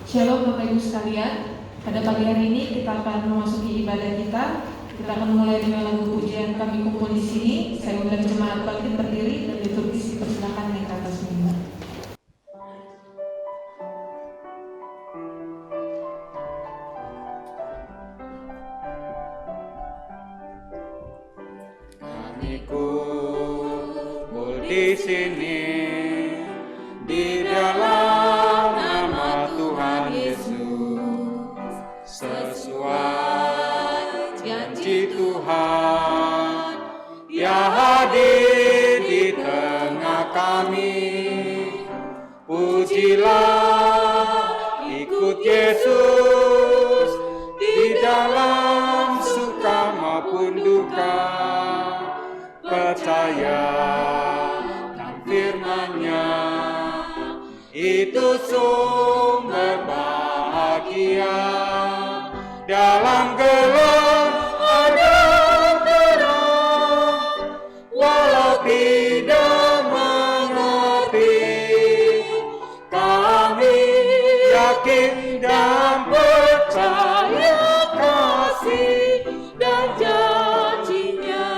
Shalom Bapak Ibu sekalian, pada pagi hari ini kita akan memasuki ibadah kita. Kita akan mulai dengan lagu pujian Kami Kumpul di Sini. Saya undang jemaat bangkit berdiri dan liturgis dipersilakan naik ke atas mimbar. Kami kumpul di sini di dalam nama Tuhan Yesus, sesuai janji Tuhan yang hadir di tengah kami. Pujilah, ikut Yesus di dalam suka maupun duka. Percaya dan firman-Nya itu sumber bahagia. Dalam gelap ada terang, walau tidak mengerti. Kami yakin dan percaya kasih dan janji-Nya.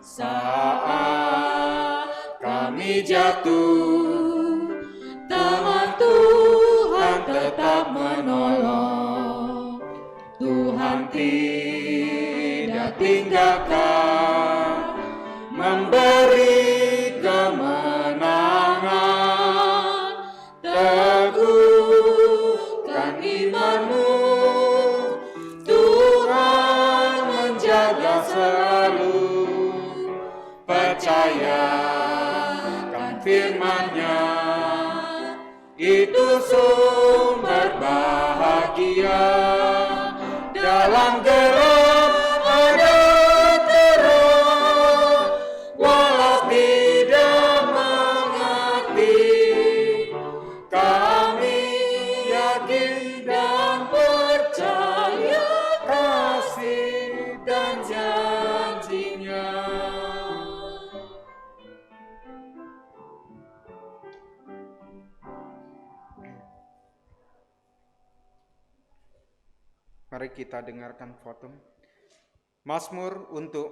Saat kami jatuh, tangan Tuhan tetap menolong. Tuhan tidak tinggalkan, memberi kemenangan. Teguhkan imanmu, Tuhan menjaga selalu. Percayakan firman-Nya, itu sumber bahagia. Dalam gelap ada terang, walau tidak mengerti. Kami yakin dan percaya kasih dan janji-Nya. Mari kita dengarkan khotbah Mazmur untuk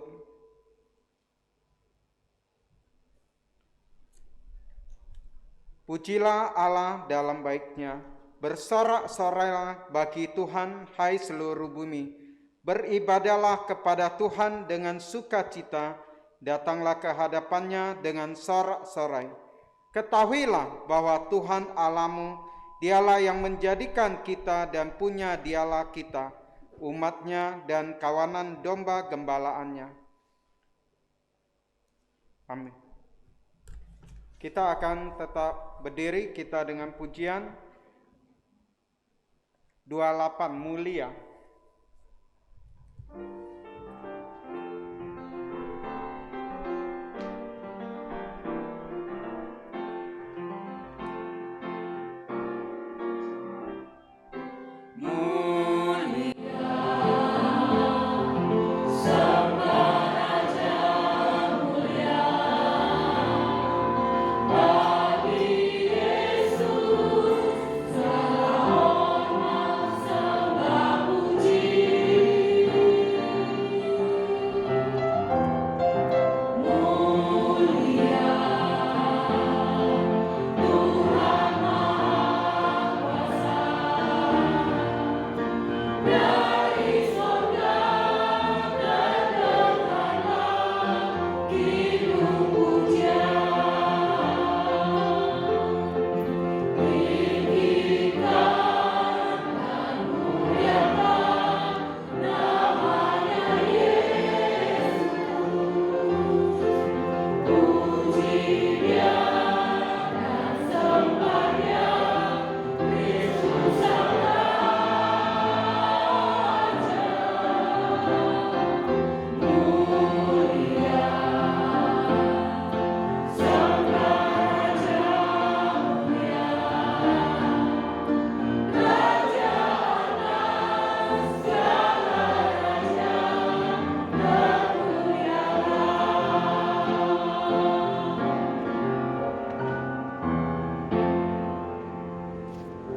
pujilah Allah dalam baiknya, bersorak-sorailah bagi Tuhan hai seluruh bumi, beribadahlah kepada Tuhan dengan sukacita, datanglah ke hadapannya dengan sorak-sorai. Ketahuilah bahwa Tuhan Allahmu, Dialah yang menjadikan kita dan punya Dialah kita, umatnya dan kawanan domba gembalaannya. Amin. Kita akan tetap berdiri, kita dengan pujian 28 mulia.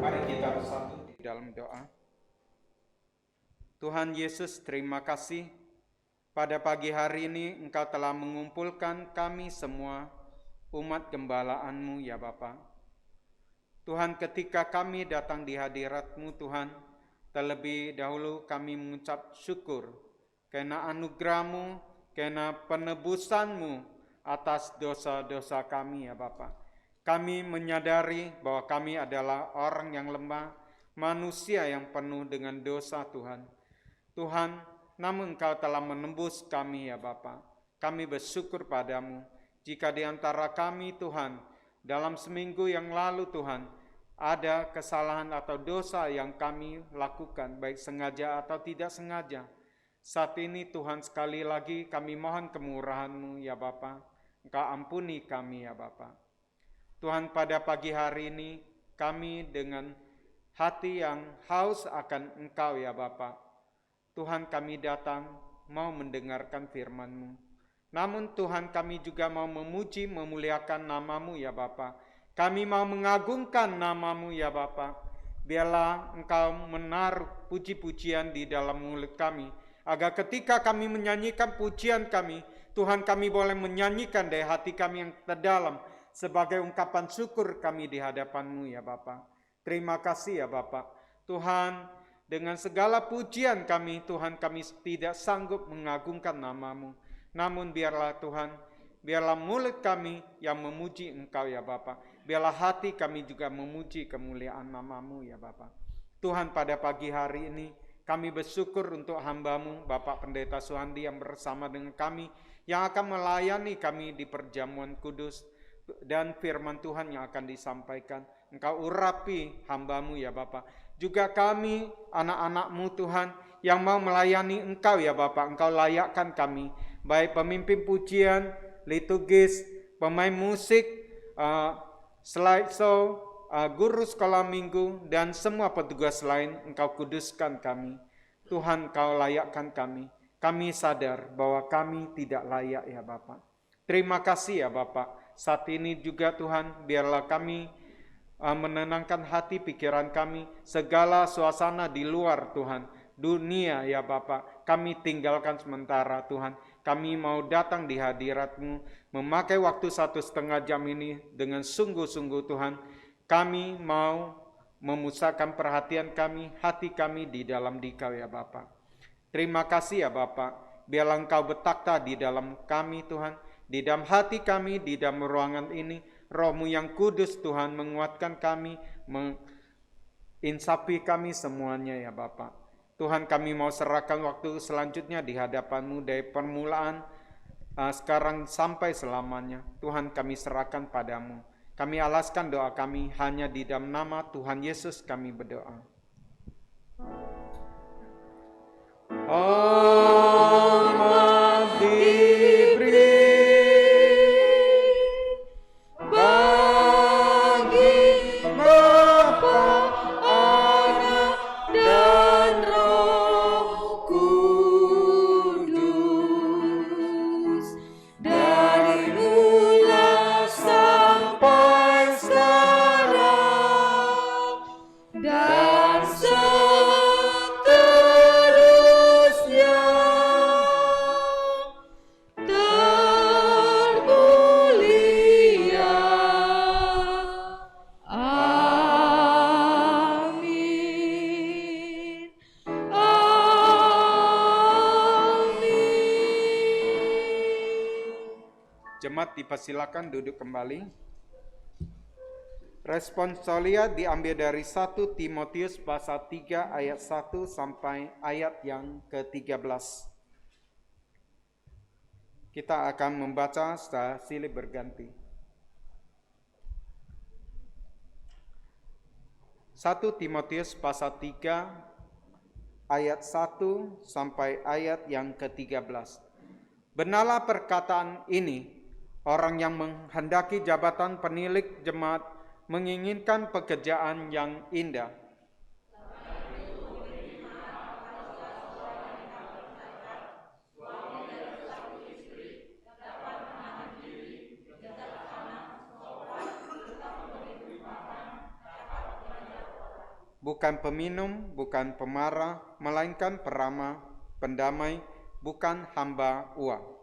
Mari kita bersatu di dalam doa. Tuhan Yesus, terima kasih pada pagi hari ini Engkau telah mengumpulkan kami semua umat gembala-Mu ya Bapa. Tuhan, ketika kami datang di hadirat-Mu Tuhan, terlebih dahulu kami mengucap syukur karena anugerah-Mu, karena penebusan-Mu atas dosa-dosa kami ya Bapa. Kami menyadari bahwa kami adalah orang yang lemah, manusia yang penuh dengan dosa Tuhan. Tuhan, namun Engkau telah menembus kami ya Bapa. Kami bersyukur padamu. Jika di antara kami Tuhan, dalam seminggu yang lalu Tuhan, ada kesalahan atau dosa yang kami lakukan, baik sengaja atau tidak sengaja. Saat ini Tuhan, sekali lagi kami mohon kemurahan-Mu ya Bapa. Engkau ampuni kami ya Bapa. Tuhan, pada pagi hari ini kami dengan hati yang haus akan Engkau ya Bapa. Tuhan, kami datang mau mendengarkan firman-Mu. Namun Tuhan, kami juga mau memuji, memuliakan nama-Mu ya Bapa. Kami mau mengagungkan nama-Mu ya Bapa. Biarlah Engkau menaruh puji-pujian di dalam mulut kami, agar ketika kami menyanyikan pujian kami, Tuhan, kami boleh menyanyikan dari hati kami yang terdalam, sebagai ungkapan syukur kami di hadapan-Mu ya Bapa. Terima kasih ya Bapa. Tuhan, dengan segala pujian kami, Tuhan, kami tidak sanggup mengagungkan nama-Mu. Namun biarlah Tuhan, biarlah mulut kami yang memuji Engkau ya Bapa. Biarlah hati kami juga memuji kemuliaan nama-Mu ya Bapa. Tuhan, pada pagi hari ini kami bersyukur untuk hamba-Mu, Bapak Pendeta Suhandi yang bersama dengan kami, yang akan melayani kami di perjamuan kudus, dan firman Tuhan yang akan disampaikan. Engkau urapi hamba-Mu ya Bapa. Juga kami anak-anak-Mu Tuhan yang mau melayani Engkau ya Bapa. Engkau layakkan kami, baik pemimpin pujian, liturgis, pemain musik, slideshow, guru sekolah minggu, dan semua petugas lain. Engkau kuduskan kami. Tuhan, Engkau layakkan kami. Kami sadar bahwa kami tidak layak ya Bapa. Terima kasih ya Bapa. Saat ini juga Tuhan, biarlah kami menenangkan hati pikiran kami, segala suasana di luar Tuhan, dunia ya Bapa, kami tinggalkan sementara Tuhan. Kami mau datang di hadirat-Mu, memakai waktu 1,5 jam ini dengan sungguh-sungguh Tuhan. Kami mau memusatkan perhatian kami, hati kami di dalam Dikau ya Bapa. Terima kasih ya Bapa, biarlah Engkau bertakhta di dalam kami Tuhan, di dalam hati kami, di dalam ruangan ini. Roh-Mu yang kudus Tuhan menguatkan kami, menginsapi kami semuanya ya Bapa. Tuhan, kami mau serahkan waktu selanjutnya di hadapan-Mu dari permulaan sekarang sampai selamanya. Tuhan, kami serahkan padamu. Kami alaskan doa kami hanya di dalam nama Tuhan Yesus kami berdoa. Amat diberi bagi Bapa, Anak, dan Roh Kudus, dari mula sampai sekarang, dan seterusnya. Termulia. Amin. Amin. Jemaat dipersilakan duduk kembali. Responsoria diambil dari 1 Timotius pasal 3 ayat 1 sampai ayat yang ke-13. Kita akan membaca secara silih berganti. 1 Timotius pasal 3 ayat 1 sampai ayat yang ke-13. Benarlah perkataan ini, orang yang menghendaki jabatan penilik jemaat menginginkan pekerjaan yang indah. bukan peminum, bukan pemarah, melainkan peramah, pendamai, bukan hamba uang.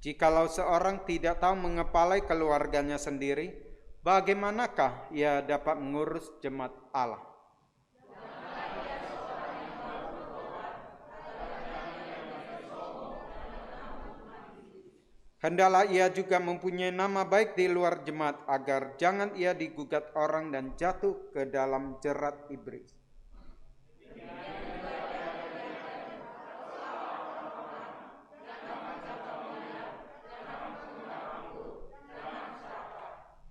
Jikalau seorang tidak tahu mengepalai keluarganya sendiri, bagaimanakah ia dapat mengurus jemaat Allah? Hendaklah ia juga mempunyai nama baik di luar jemaat, agar jangan ia digugat orang dan jatuh ke dalam jerat iblis.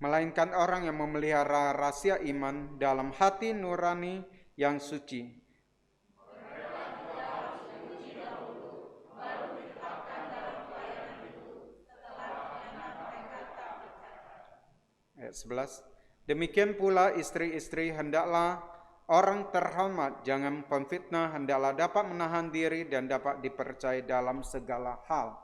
Melainkan orang yang memelihara rahasia iman dalam hati nurani yang suci. Ayat 11. Demikian pula istri-istri hendaklah orang terhormat, jangan pemfitnah, hendaklah dapat menahan diri dan dapat dipercaya dalam segala hal.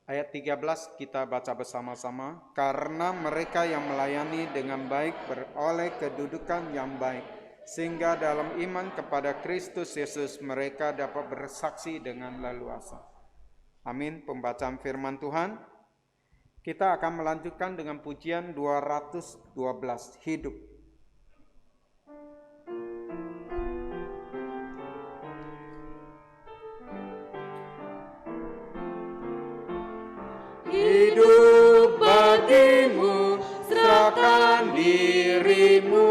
Ayat 13 kita baca bersama-sama. Karena mereka yang melayani dengan baik beroleh kedudukan yang baik, sehingga dalam iman kepada Kristus Yesus mereka dapat bersaksi dengan leluasa. Amin. Pembacaan firman Tuhan. Kita akan melanjutkan dengan pujian 212, Hidup. Hidup bagimu, serahkan dirimu,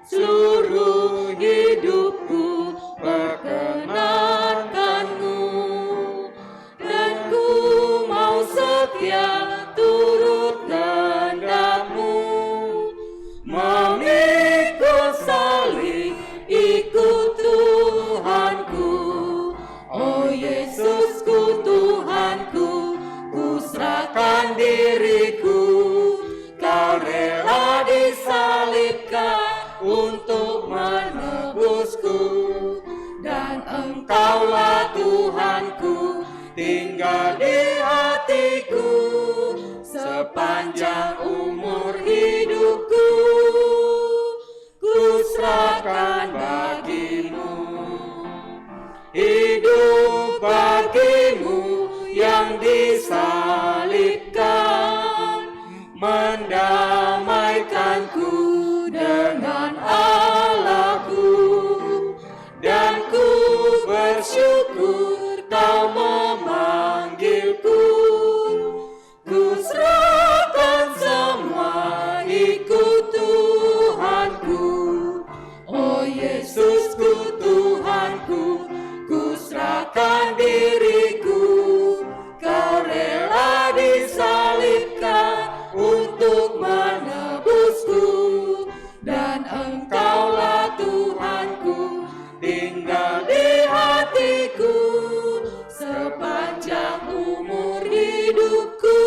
seluruh hidupku perkenankanmu, dan ku mau setia turut kehendakmu, memikul salib, ikut Tuhanku. Oh Yesusku, Tuhanku, ku serahkan diriku, kau rela disalibkan untuk menebusku, dan engkaulah Tuhanku, tinggal di hatiku, sepanjang umur hidupku, ku serahkan bagimu. Hidup bagimu yang disalibkan, mendamaikanku dengan Allahku, dan ku bersyukur kau memanggilku, ku serahkan semua ikut Tuhanku. Oh Yesusku, Tuhanku, ku serahkan diriku, kau rela disalibkan untuk menebusku, dan engkaulah Tuhanku, tinggal di hatiku, sepanjang umur hidupku,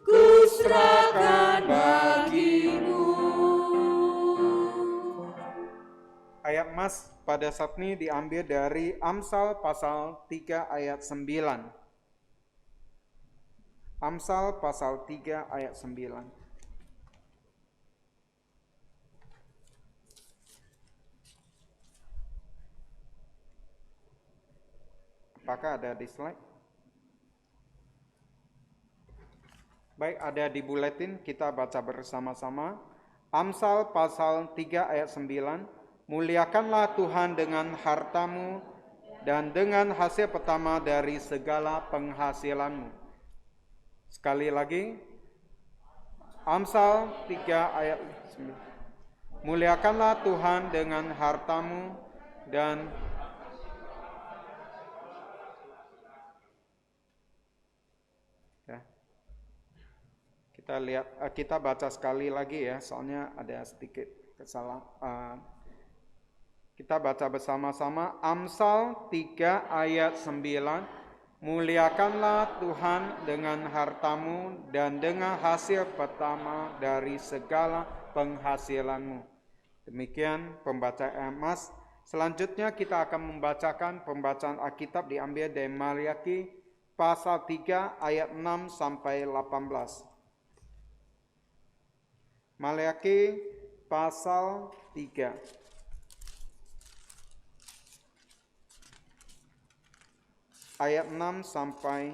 ku serahkan bagimu. Ayat mas pada saat ini diambil dari Amsal pasal 3 ayat 9. Amsal pasal 3 ayat 9. Apakah ada di slide? Baik, ada di buletin, kita baca bersama-sama. Amsal pasal 3 ayat 9. Muliakanlah Tuhan dengan hartamu dan dengan hasil pertama dari segala penghasilanmu. Sekali lagi, Amsal 3 ayat 9. Muliakanlah Tuhan dengan hartamu dan kita lihat, kita baca sekali lagi ya, soalnya ada sedikit kesalahan. Kita baca bersama-sama Amsal 3 ayat 9. Muliakanlah Tuhan dengan hartamu dan dengan hasil pertama dari segala penghasilanmu. Demikian pembacaan Mas. Selanjutnya kita akan membacakan pembacaan Alkitab diambil dari Maliaki pasal 3 ayat 6 sampai 18. Maliaki pasal 3 ayat 6 sampai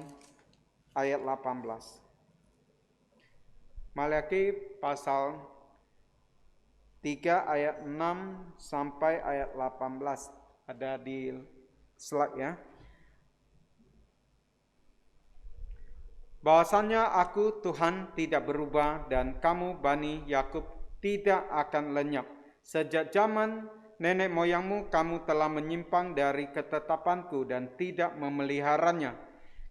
ayat 18. Maliaki pasal 3 ayat 6 sampai ayat 18. Ada di slide ya. Bahwasanya aku Tuhan tidak berubah dan kamu Bani Yakub tidak akan lenyap. Sejak zaman nenek moyangmu kamu telah menyimpang dari ketetapanku dan tidak memeliharanya.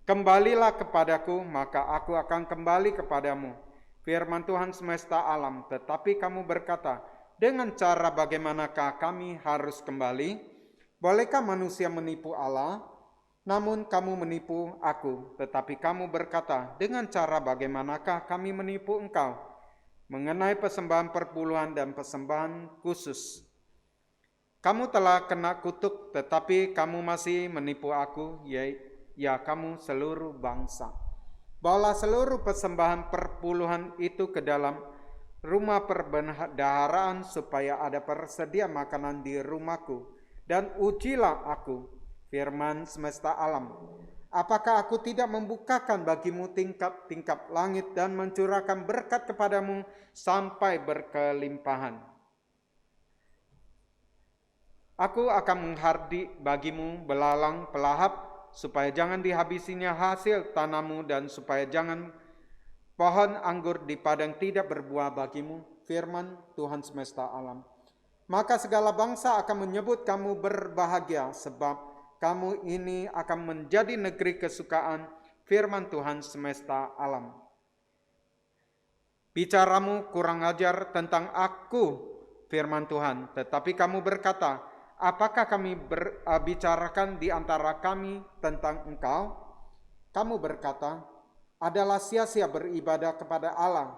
Kembalilah kepadaku, maka aku akan kembali kepadamu. Firman Tuhan semesta alam. Tetapi kamu berkata, dengan cara bagaimanakah kami harus kembali? Bolehkah manusia menipu Allah? Namun kamu menipu aku. Tetapi kamu berkata, dengan cara bagaimanakah kami menipu engkau? Mengenai persembahan perpuluhan dan persembahan khusus. Kamu telah kena kutuk, tetapi kamu masih menipu aku, ya kamu seluruh bangsa. Bawalah seluruh persembahan perpuluhan itu ke dalam rumah perbendaharaan supaya ada persedia makanan di rumahku. Dan ujilah aku, firman semesta alam. Apakah aku tidak membukakan bagimu tingkap-tingkap langit dan mencurahkan berkat kepadamu sampai berkelimpahan? Aku akan menghardik bagimu belalang pelahap, supaya jangan dihabisinya hasil tanammu dan supaya jangan pohon anggur di padang tidak berbuah bagimu, firman Tuhan semesta alam. Maka segala bangsa akan menyebut kamu berbahagia, sebab kamu ini akan menjadi negeri kesukaan, firman Tuhan semesta alam. Bicaramu kurang ajar tentang aku, firman Tuhan, tetapi kamu berkata, apakah kami bicarakan di antara kami tentang engkau? Kamu berkata, adalah sia-sia beribadah kepada Allah.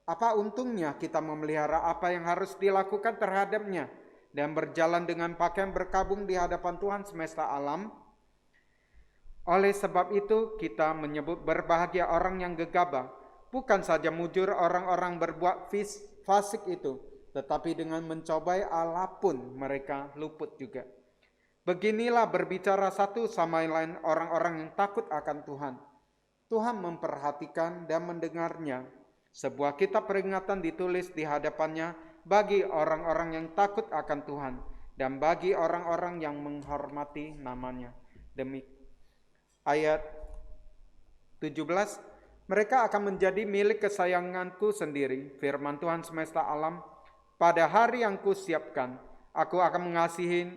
Apa untungnya kita memelihara apa yang harus dilakukan terhadapnya dan berjalan dengan pakaian berkabung di hadapan Tuhan semesta alam? Oleh sebab itu kita menyebut berbahagia orang yang gegabah, bukan saja mujur orang-orang berbuat fasik itu, tetapi dengan mencobai Allah pun mereka luput juga. Beginilah berbicara satu sama lain orang-orang yang takut akan Tuhan. Tuhan memperhatikan dan mendengarnya. Sebuah kitab peringatan ditulis di hadapannya bagi orang-orang yang takut akan Tuhan dan bagi orang-orang yang menghormati namanya. Demi ayat 17, mereka akan menjadi milik kesayanganku sendiri, firman Tuhan semesta alam. Pada hari yang kusiapkan, aku akan mengasihani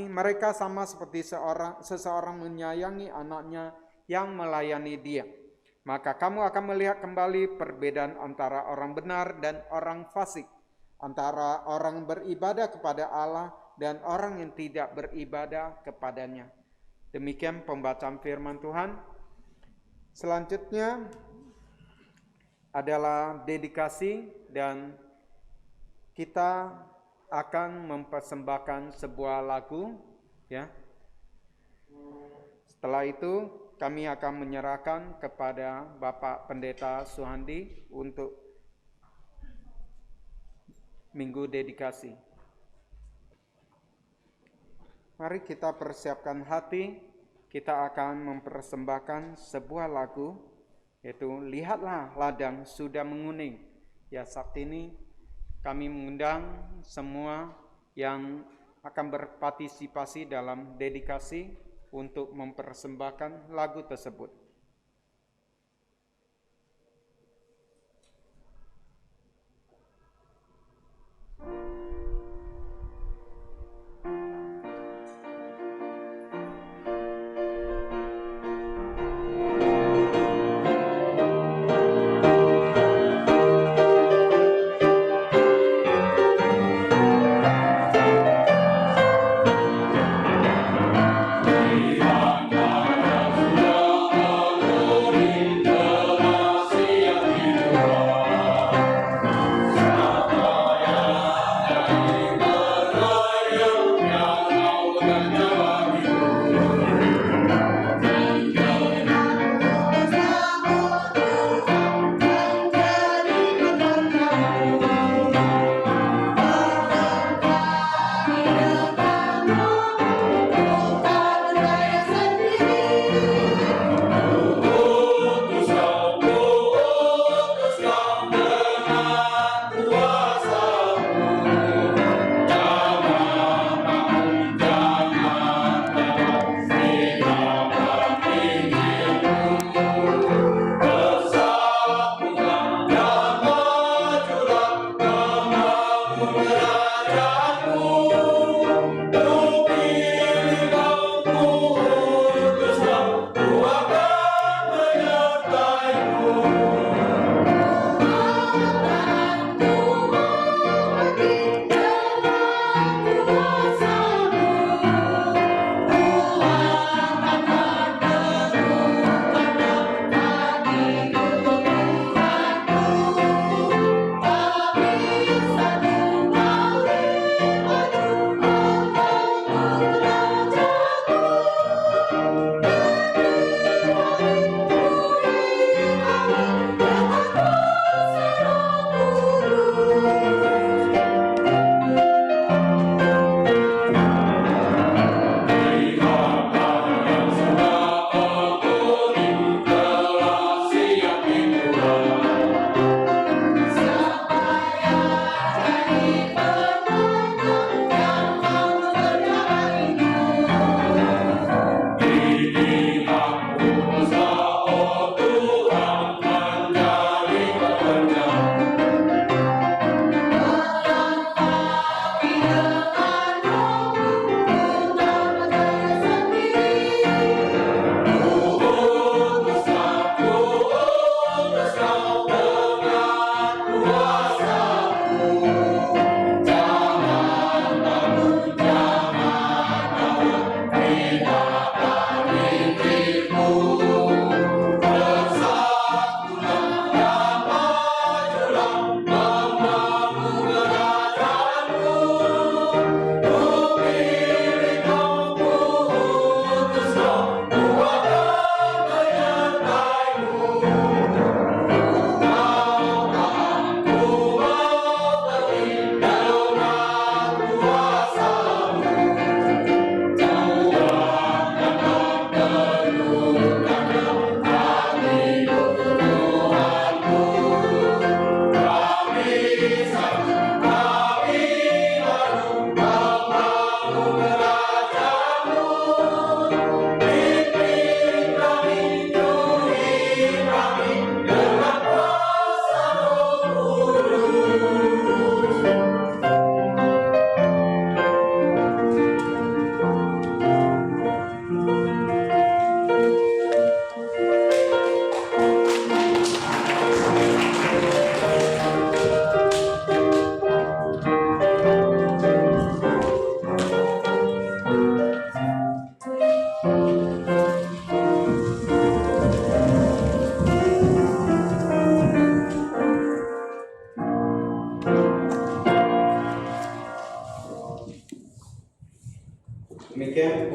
mereka sama seperti seseorang menyayangi anaknya yang melayani dia. Maka kamu akan melihat kembali perbedaan antara orang benar dan orang fasik, antara orang beribadah kepada Allah dan orang yang tidak beribadah kepadanya. Demikian pembacaan firman Tuhan. Selanjutnya adalah dedikasi dan kita akan mempersembahkan sebuah lagu, ya. Setelah itu kami akan menyerahkan kepada Bapak Pendeta Suhandi untuk minggu dedikasi. Mari kita persiapkan hati, kita akan mempersembahkan sebuah lagu, yaitu Lihatlah Ladang Sudah Menguning. Ya, saat ini kami mengundang semua yang akan berpartisipasi dalam dedikasi untuk mempersembahkan lagu tersebut. Lihatlah Demikian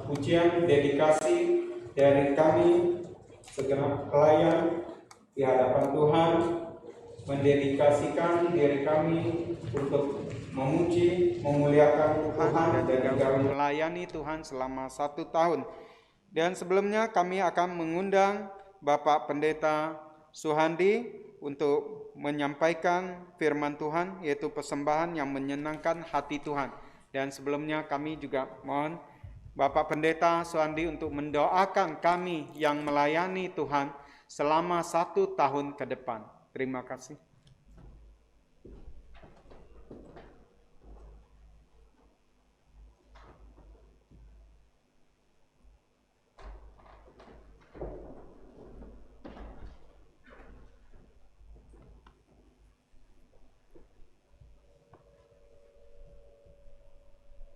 pujian dedikasi dari kami segenap pelayan di hadapan Tuhan, mendedikasikan diri kami untuk memuji, memuliakan Tuhan dan juga melayani Tuhan selama 1 tahun. Dan sebelumnya kami akan mengundang Bapak Pendeta Suhandi untuk menyampaikan firman Tuhan, yaitu persembahan yang menyenangkan hati Tuhan. Dan sebelumnya kami juga mohon Bapak Pendeta Suhandi untuk mendoakan kami yang melayani Tuhan selama 1 tahun ke depan. Terima kasih.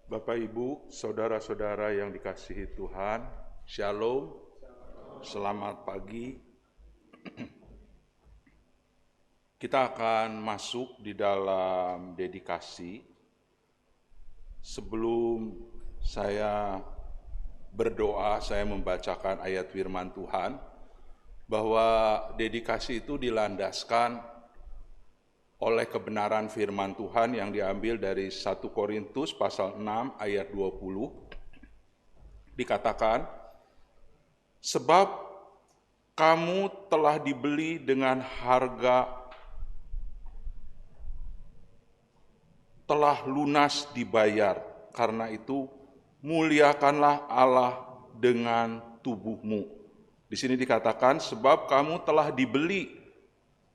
Bapak, Ibu, saudara-saudara yang dikasihi Tuhan, Shalom, selamat pagi. Kita akan masuk di dalam dedikasi. Sebelum saya berdoa, saya membacakan ayat firman Tuhan, bahwa dedikasi itu dilandaskan oleh kebenaran firman Tuhan yang diambil dari 1 Korintus pasal 6 ayat 20. Dikatakan, sebab kamu telah dibeli dengan harga, telah lunas dibayar. Karena itu muliakanlah Allah dengan tubuhmu. Di sini dikatakan, sebab kamu telah dibeli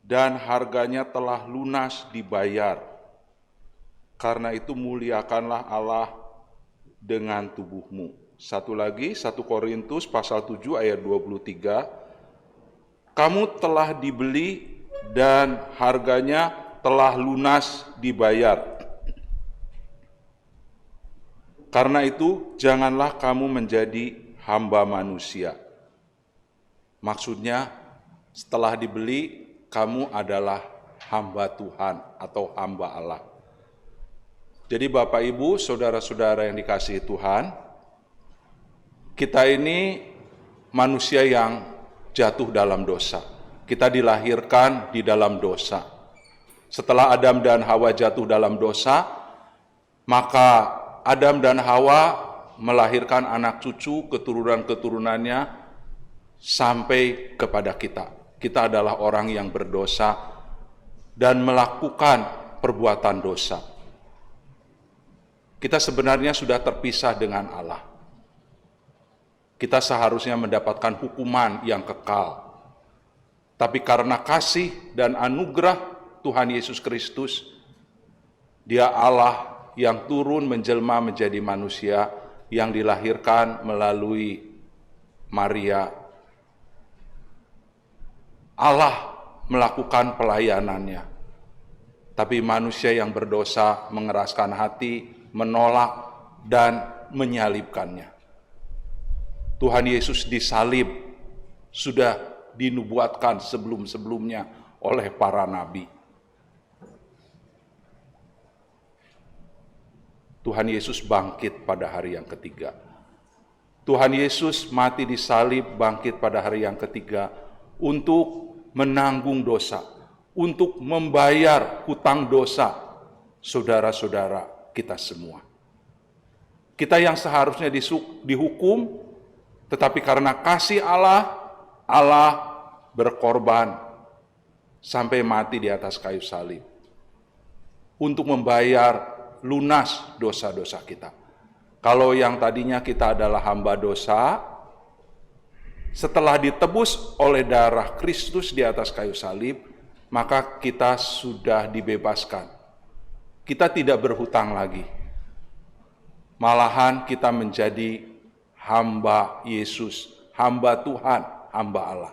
dan harganya telah lunas dibayar. Karena itu muliakanlah Allah dengan tubuhmu. Satu lagi, 1 Korintus pasal 7 ayat 23. Kamu telah dibeli dan harganya telah lunas dibayar. Karena itu janganlah kamu menjadi hamba manusia. Maksudnya setelah dibeli, kamu adalah hamba Tuhan atau hamba Allah. Jadi Bapak, Ibu, saudara-saudara yang dikasihi Tuhan, kita ini manusia yang jatuh dalam dosa. Kita dilahirkan di dalam dosa. Setelah Adam dan Hawa jatuh dalam dosa, maka Adam dan Hawa melahirkan anak cucu, keturunan-keturunannya sampai kepada kita. Kita adalah orang yang berdosa dan melakukan perbuatan dosa. Kita sebenarnya sudah terpisah dengan Allah. Kita seharusnya mendapatkan hukuman yang kekal. Tapi karena kasih dan anugerah Tuhan Yesus Kristus, Dia Allah yang turun menjelma menjadi manusia, yang dilahirkan melalui Maria. Allah melakukan pelayanannya, tapi manusia yang berdosa mengeraskan hati, menolak, dan menyalibkannya. Tuhan Yesus disalib sudah dinubuatkan sebelum-sebelumnya oleh para nabi. Tuhan Yesus bangkit pada hari yang ketiga. Tuhan Yesus mati disalib, bangkit pada hari yang ketiga untuk menanggung dosa, untuk membayar hutang dosa saudara-saudara kita semua. Kita yang seharusnya dihukum, tetapi karena kasih Allah, Allah berkorban sampai mati di atas kayu salib untuk membayar lunas dosa-dosa kita. Kalau yang tadinya kita adalah hamba dosa, setelah ditebus oleh darah Kristus di atas kayu salib, maka kita sudah dibebaskan. Kita tidak berhutang lagi. Malahan kita menjadi hamba Yesus, hamba Tuhan, hamba Allah.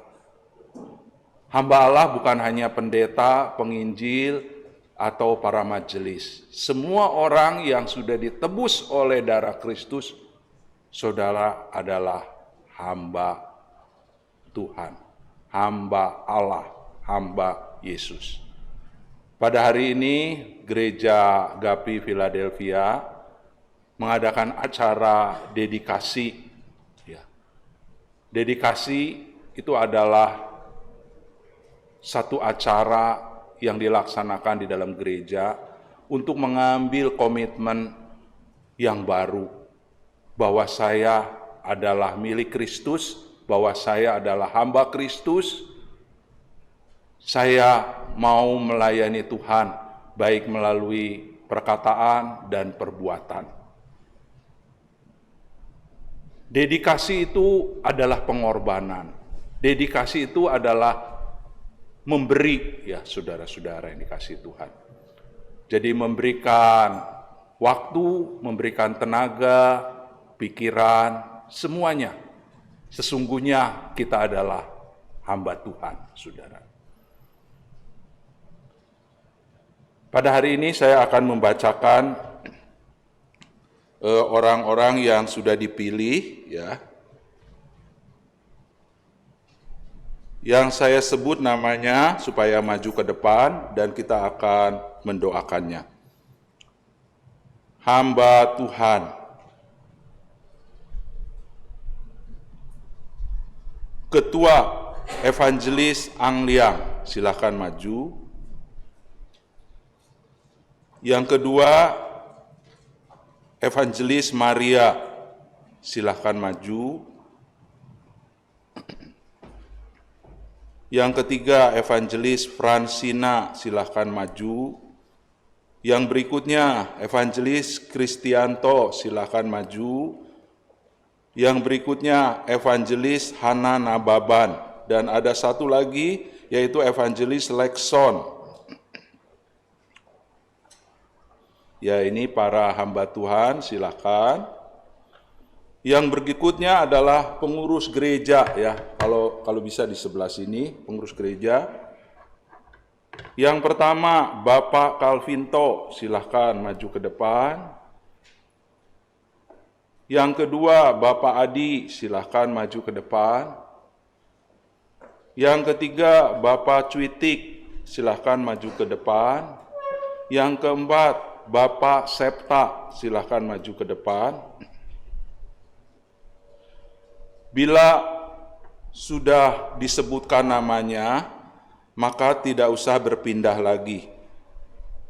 Hamba Allah bukan hanya pendeta, penginjil, atau para majelis. Semua orang yang sudah ditebus oleh darah Kristus, saudara adalah hamba Tuhan, hamba Allah, hamba Yesus. Pada hari ini, Gereja Gapi Philadelphia mengadakan acara dedikasi. Ya. Dedikasi itu adalah satu acara yang dilaksanakan di dalam gereja untuk mengambil komitmen yang baru, bahwa saya adalah milik Kristus, bahwa saya adalah hamba Kristus, saya mau melayani Tuhan, baik melalui perkataan dan perbuatan. Dedikasi itu adalah pengorbanan. Dedikasi itu adalah memberi, ya saudara-saudara yang dikasihi Tuhan. Jadi memberikan waktu, memberikan tenaga, pikiran, semuanya. Sesungguhnya kita adalah hamba Tuhan, saudara. Pada hari ini saya akan membacakan orang-orang yang sudah dipilih, ya. Yang saya sebut namanya supaya maju ke depan dan kita akan mendoakannya. Hamba Tuhan. Ketua Evangelis Angliang, silakan maju. Yang kedua, Evangelis Maria, silakan maju. Yang ketiga, Evangelis Fransina, silakan maju. Yang berikutnya, Evangelis Kristianto, silakan maju. Yang berikutnya, Evangelis Hana Nababan. Dan ada satu lagi, yaitu Evangelis Lekson. Ya, ini para hamba Tuhan, silakan. Yang berikutnya adalah pengurus gereja, ya. Kalau bisa di sebelah sini, pengurus gereja. Yang pertama, Bapak Calvinto, silahkan maju ke depan. Yang kedua, Bapak Adi, silahkan maju ke depan. Yang ketiga, Bapak Cuitik, silahkan maju ke depan. Yang keempat, Bapak Septa, silahkan maju ke depan. Bila sudah disebutkan namanya, maka tidak usah berpindah lagi.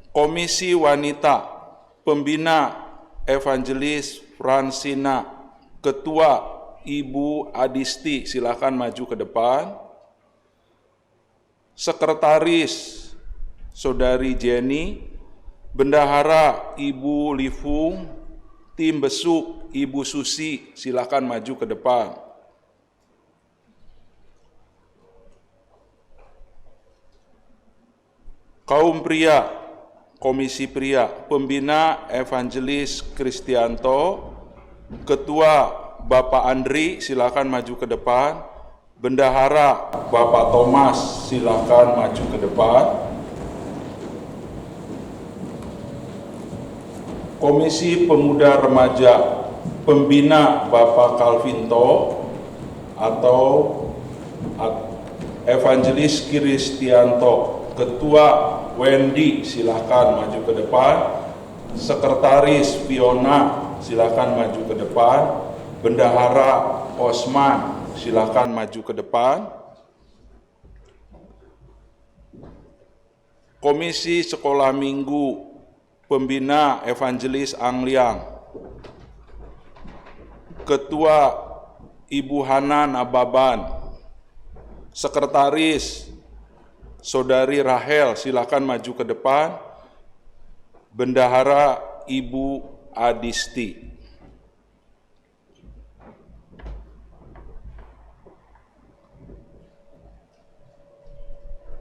Komisi Wanita, Pembina Evangelis Fransina, Ketua Ibu Adisti, silakan maju ke depan. Sekretaris Saudari Jenny, Bendahara Ibu Livung, Tim Besuk Ibu Susi, silakan maju ke depan. Kaum pria, Komisi Pria, Pembina Evangelis Kristianto, Ketua Bapak Andri, silakan maju ke depan. Bendahara Bapak Thomas, silakan maju ke depan. Komisi Pemuda Remaja, Pembina Bapak Calvinto atau Evangelis Kristianto, Ketua Wendy, silakan maju ke depan. Sekretaris Fiona, silakan maju ke depan. Bendahara Osman, silakan maju ke depan. Komisi Sekolah Minggu, Pembina Evangelis Angliang, Ketua Ibu Hana Nababan, Sekretaris Saudari Rahel, silakan maju ke depan. Bendahara Ibu Adisti.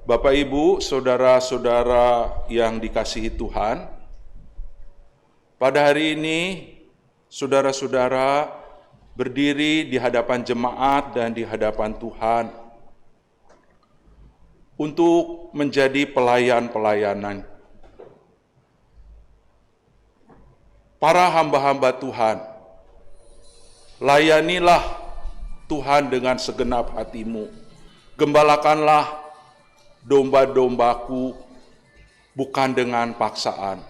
Bapak Ibu, saudara-saudara yang dikasihi Tuhan, pada hari ini saudara-saudara berdiri di hadapan jemaat dan di hadapan Tuhan untuk menjadi pelayan-pelayanan. Para hamba-hamba Tuhan, layanilah Tuhan dengan segenap hatimu. Gembalakanlah domba-dombaku bukan dengan paksaan.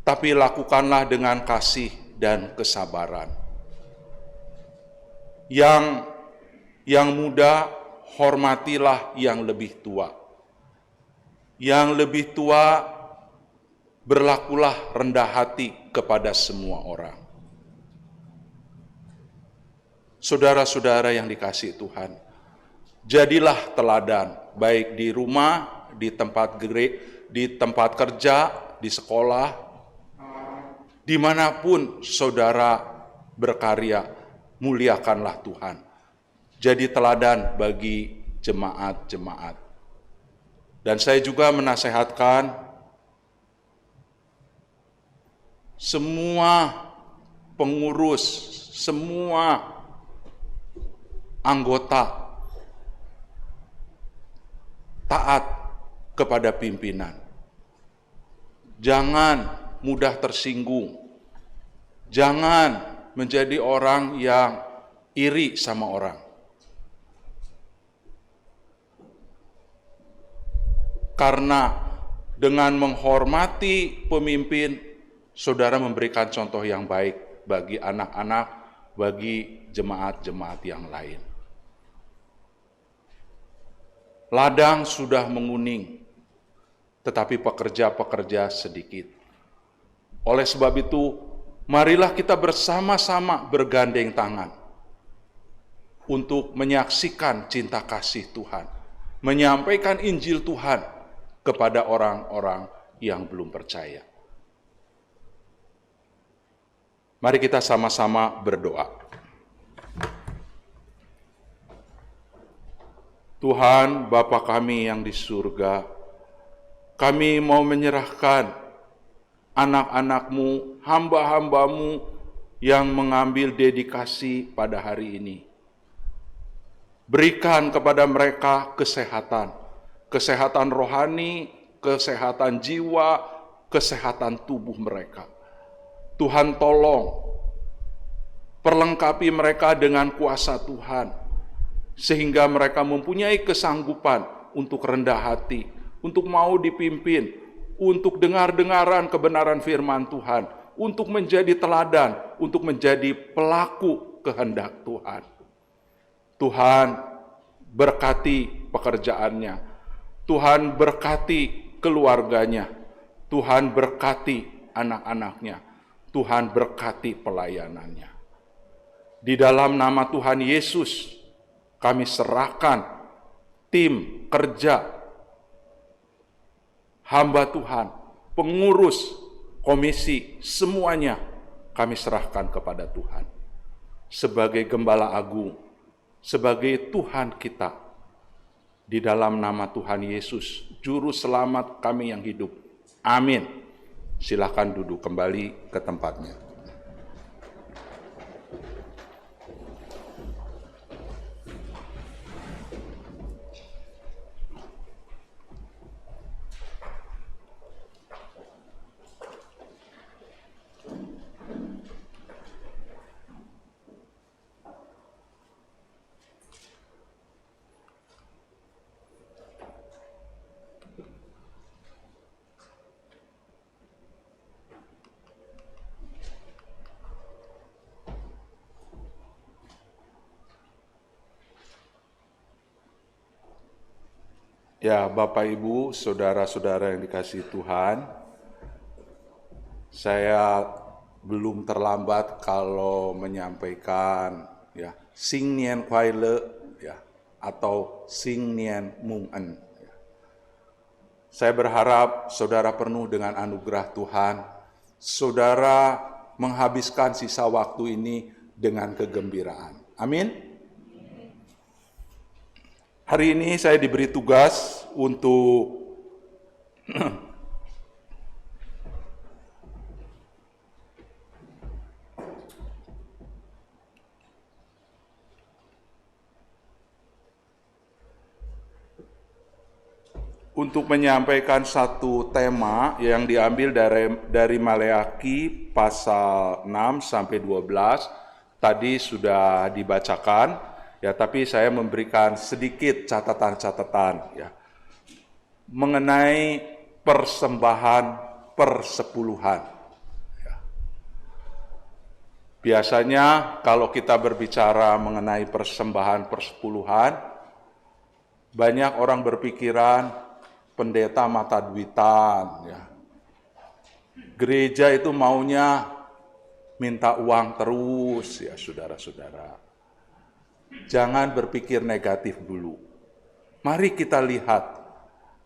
tapi lakukanlah dengan kasih dan kesabaran. Yang muda, hormatilah yang lebih tua. Yang lebih tua, berlakulah rendah hati kepada semua orang. Saudara-saudara yang dikasihi Tuhan, jadilah teladan, baik di rumah, di tempat kerja, di sekolah, dimanapun saudara berkarya, muliakanlah Tuhan. Jadi teladan bagi jemaat-jemaat. Dan saya juga menasehatkan semua pengurus, semua anggota taat kepada pimpinan. Jangan mudah tersinggung. Jangan menjadi orang yang iri sama orang. Karena dengan menghormati pemimpin, saudara memberikan contoh yang baik bagi anak-anak, bagi jemaat-jemaat yang lain. Ladang sudah menguning, tetapi pekerja-pekerja sedikit. Oleh sebab itu, marilah kita bersama-sama bergandeng tangan untuk menyaksikan cinta kasih Tuhan, menyampaikan Injil Tuhan kepada orang-orang yang belum percaya. Mari kita sama-sama berdoa. Tuhan, Bapa kami yang di surga, kami mau menyerahkan anak-anak-Mu, hamba-hamba-Mu yang mengambil dedikasi pada hari ini. Berikan kepada mereka kesehatan rohani, kesehatan jiwa, kesehatan tubuh mereka. Tuhan tolong, perlengkapi mereka dengan kuasa Tuhan, sehingga mereka mempunyai kesanggupan untuk rendah hati, untuk mau dipimpin, untuk dengar-dengaran kebenaran firman Tuhan, untuk menjadi teladan, untuk menjadi pelaku kehendak Tuhan. Tuhan berkati pekerjaannya, Tuhan berkati keluarganya, Tuhan berkati anak-anaknya, Tuhan berkati pelayanannya. Di dalam nama Tuhan Yesus, kami serahkan tim kerja, hamba Tuhan, pengurus, komisi, semuanya kami serahkan kepada Tuhan. Sebagai Gembala Agung, sebagai Tuhan kita, di dalam nama Tuhan Yesus, Juru Selamat kami yang hidup. Amin. Silakan duduk kembali ke tempatnya. Ya, Bapak, Ibu, saudara-saudara yang dikasihi Tuhan, saya belum terlambat kalau menyampaikan ya, Sing Nien Kuai Le ya, atau Sing Nien Mung En. Ya. Saya berharap saudara penuh dengan anugerah Tuhan, saudara menghabiskan sisa waktu ini dengan kegembiraan. Amin. Hari ini saya diberi tugas untuk menyampaikan satu tema yang diambil dari Maleakhi pasal 6 sampai 12. Tadi sudah dibacakan. Ya, tapi saya memberikan sedikit catatan-catatan ya mengenai persembahan persepuluhan. Biasanya kalau kita berbicara mengenai persembahan persepuluhan, banyak orang berpikiran pendeta mata duitan, ya. Gereja itu maunya minta uang terus, ya saudara-saudara. Jangan berpikir negatif dulu. Mari kita lihat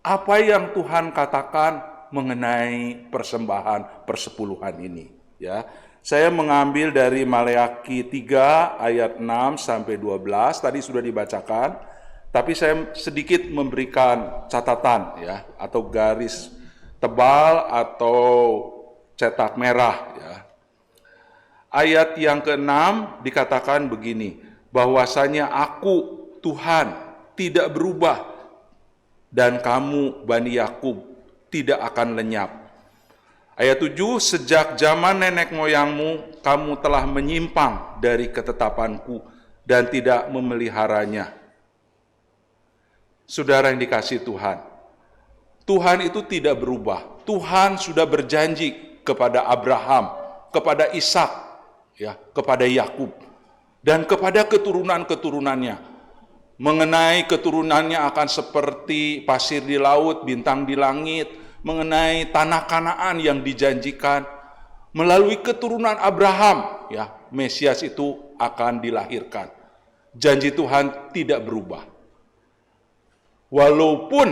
apa yang Tuhan katakan mengenai persembahan persepuluhan ini, ya. Saya mengambil dari Maleakhi 3 ayat 6 sampai 12, tadi sudah dibacakan, tapi saya sedikit memberikan catatan, ya, atau garis tebal atau cetak merah, ya. Ayat yang ke-6 dikatakan begini, bahwasanya aku Tuhan tidak berubah dan kamu Bani Yakub tidak akan lenyap. Ayat 7, sejak zaman nenek moyangmu kamu telah menyimpang dari ketetapanku dan tidak memeliharanya. Saudara yang dikasihi Tuhan, Tuhan itu tidak berubah. Tuhan sudah berjanji kepada Abraham, kepada Ishak, ya, kepada Yakub, dan kepada keturunan-keturunannya. Mengenai keturunannya akan seperti pasir di laut, bintang di langit, mengenai tanah Kanaan yang dijanjikan. Melalui keturunan Abraham, ya, Mesias itu akan dilahirkan. Janji Tuhan tidak berubah. Walaupun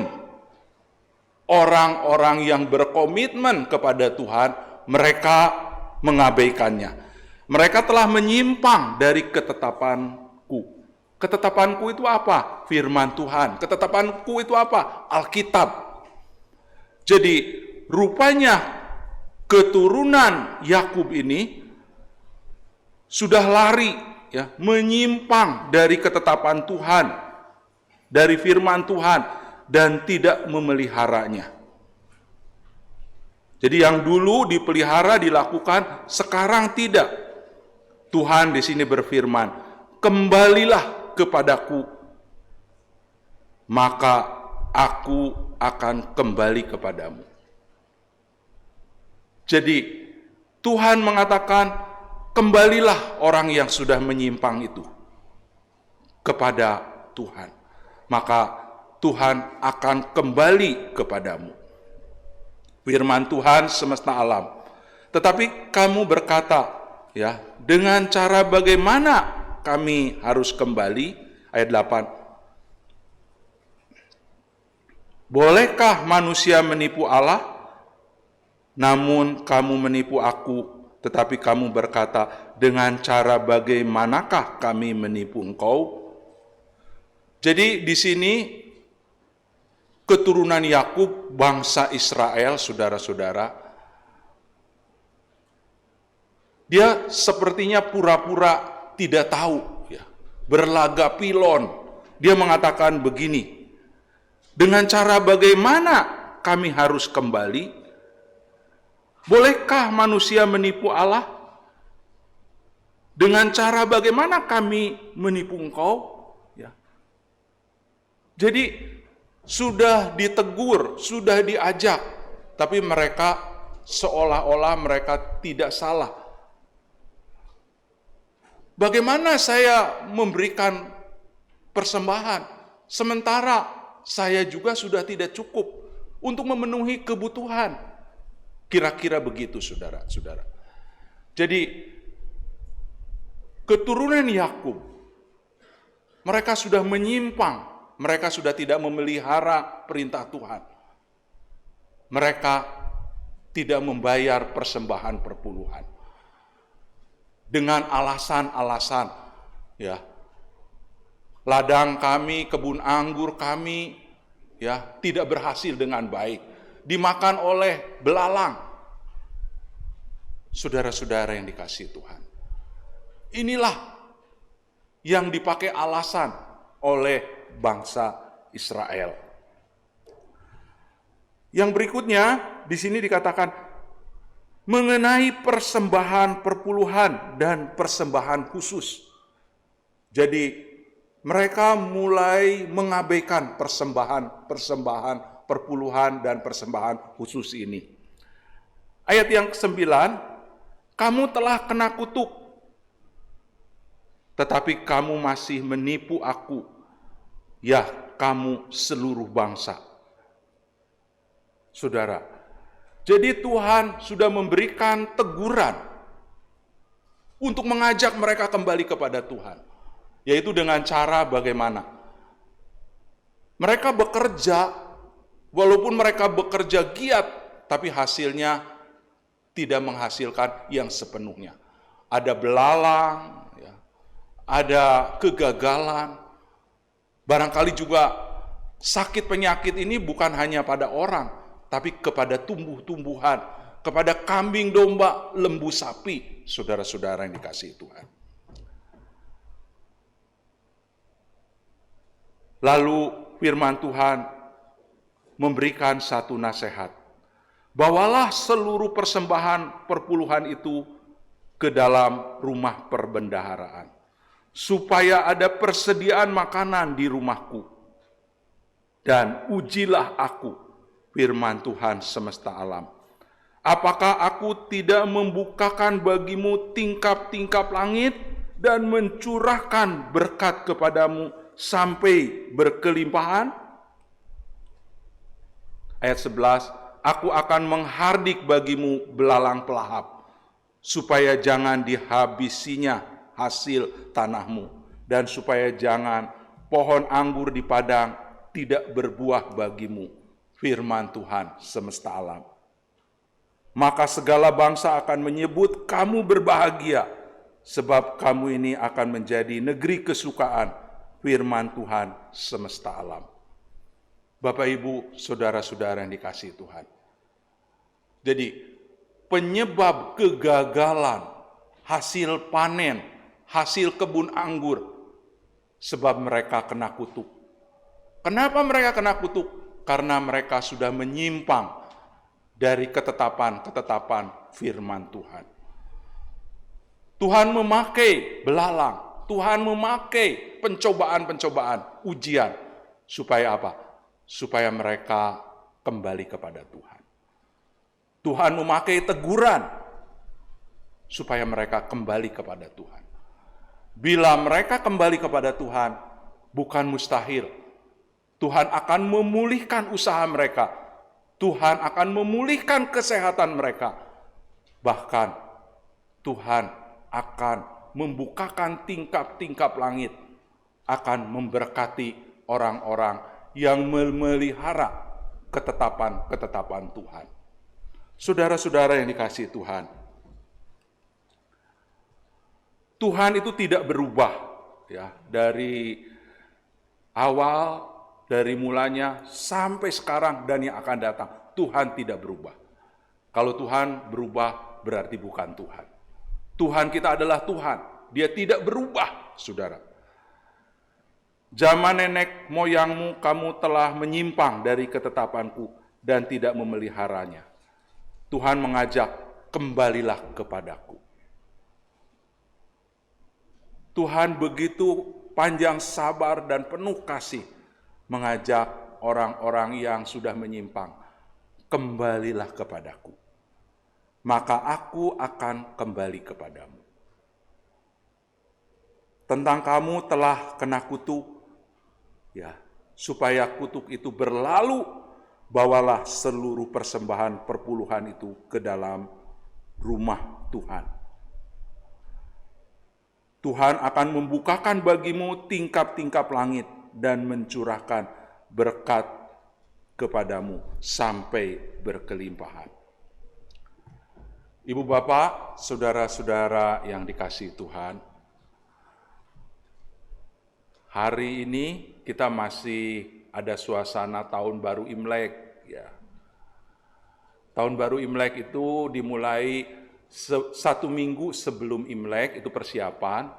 orang-orang yang berkomitmen kepada Tuhan, mereka mengabaikannya. Mereka telah menyimpang dari ketetapanku. Ketetapanku itu apa? Firman Tuhan. Ketetapanku itu apa? Alkitab. Jadi rupanya keturunan Yakub ini sudah lari, ya, menyimpang dari ketetapan Tuhan, dari firman Tuhan, dan tidak memeliharanya. Jadi yang dulu dipelihara, dilakukan, sekarang tidak. Tuhan di sini berfirman, kembalilah kepadaku, maka aku akan kembali kepadamu. Jadi Tuhan mengatakan, kembalilah orang yang sudah menyimpang itu kepada Tuhan, maka Tuhan akan kembali kepadamu. Firman Tuhan semesta alam. Tetapi kamu berkata, ya, dengan cara bagaimana kami harus kembali? Ayat 8. Bolehkah manusia menipu Allah? Namun kamu menipu aku, tetapi kamu berkata, dengan cara bagaimanakah kami menipu engkau? Jadi di sini keturunan Yakub, bangsa Israel, saudara-saudara, dia sepertinya pura-pura tidak tahu, ya, berlagak pilon. Dia mengatakan begini, dengan cara bagaimana kami harus kembali? Bolehkah manusia menipu Allah? Dengan cara bagaimana kami menipu engkau? Ya. Jadi sudah ditegur, sudah diajak, tapi mereka seolah-olah mereka tidak salah. Bagaimana saya memberikan persembahan, sementara saya juga sudah tidak cukup untuk memenuhi kebutuhan? Kira-kira begitu, saudara-saudara. Jadi, keturunan Yakub, mereka sudah menyimpang, mereka sudah tidak memelihara perintah Tuhan. Mereka tidak membayar persembahan perpuluhan. Dengan alasan-alasan, ya, ladang kami, kebun anggur kami, ya, tidak berhasil dengan baik, dimakan oleh belalang. Saudara-saudara yang dikasihi Tuhan, inilah yang dipakai alasan oleh bangsa Israel. Yang berikutnya di sini dikatakan mengenai persembahan perpuluhan dan persembahan khusus. Jadi mereka mulai mengabaikan persembahan perpuluhan dan persembahan khusus ini. Ayat yang ke-9, kamu telah kena kutuk tetapi kamu masih menipu aku, ya kamu seluruh bangsa. Saudara, jadi Tuhan sudah memberikan teguran untuk mengajak mereka kembali kepada Tuhan, yaitu dengan cara bagaimana? Mereka bekerja, walaupun mereka bekerja giat, tapi hasilnya tidak menghasilkan yang sepenuhnya. Ada belalang, ya, ada kegagalan, barangkali juga sakit penyakit ini bukan hanya pada orang, tapi kepada tumbuh-tumbuhan, kepada kambing, domba, lembu, sapi, saudara-saudara yang dikasihi Tuhan. Lalu firman Tuhan memberikan satu nasihat. Bawalah seluruh persembahan perpuluhan itu ke dalam rumah perbendaharaan, supaya ada persediaan makanan di rumahku. Dan ujilah aku, firman Tuhan semesta alam. Apakah aku tidak membukakan bagimu tingkap-tingkap langit dan mencurahkan berkat kepadamu sampai berkelimpahan? Ayat 11, aku akan menghardik bagimu belalang pelahap, supaya jangan dihabisinya hasil tanahmu, dan supaya jangan pohon anggur di padang tidak berbuah bagimu, firman Tuhan semesta alam. Maka segala bangsa akan menyebut kamu berbahagia, sebab kamu ini akan menjadi negeri kesukaan, firman Tuhan semesta alam. Bapak, Ibu, saudara-saudara yang dikasihi Tuhan. Jadi, penyebab kegagalan hasil panen, hasil kebun anggur, sebab mereka kena kutuk. Kenapa mereka kena kutuk? Karena mereka sudah menyimpang dari ketetapan-ketetapan firman Tuhan. Tuhan memakai belalang, Tuhan memakai pencobaan-pencobaan, ujian, supaya apa? Supaya mereka kembali kepada Tuhan. Tuhan memakai teguran supaya mereka kembali kepada Tuhan. Bila mereka kembali kepada Tuhan, bukan mustahil Tuhan akan memulihkan usaha mereka. Tuhan akan memulihkan kesehatan mereka. Bahkan Tuhan akan membukakan tingkap-tingkap langit, akan memberkati orang-orang yang memelihara ketetapan-ketetapan Tuhan. Saudara-saudara yang dikasihi Tuhan, Tuhan itu tidak berubah, ya, dari awal, dari mulanya sampai sekarang dan yang akan datang. Tuhan tidak berubah. Kalau Tuhan berubah berarti bukan Tuhan. Tuhan kita adalah Tuhan. Dia tidak berubah, saudara. Zaman nenek moyangmu kamu telah menyimpang dari ketetapanku dan tidak memeliharanya. Tuhan mengajak, kembalilah kepadaku. Tuhan begitu panjang sabar dan penuh kasih mengajak orang-orang yang sudah menyimpang, kembalilah kepadaku, maka aku akan kembali kepadamu. Tentang kamu telah kena kutuk, ya, supaya kutuk itu berlalu, bawalah seluruh persembahan perpuluhan itu ke dalam rumah Tuhan. Tuhan akan membukakan bagimu tingkap-tingkap langit dan mencurahkan berkat kepadamu sampai berkelimpahan. Ibu bapak, saudara-saudara yang dikasihi Tuhan, hari ini kita masih ada suasana tahun baru Imlek, ya. Tahun baru Imlek itu dimulai 1 minggu sebelum Imlek, itu persiapan.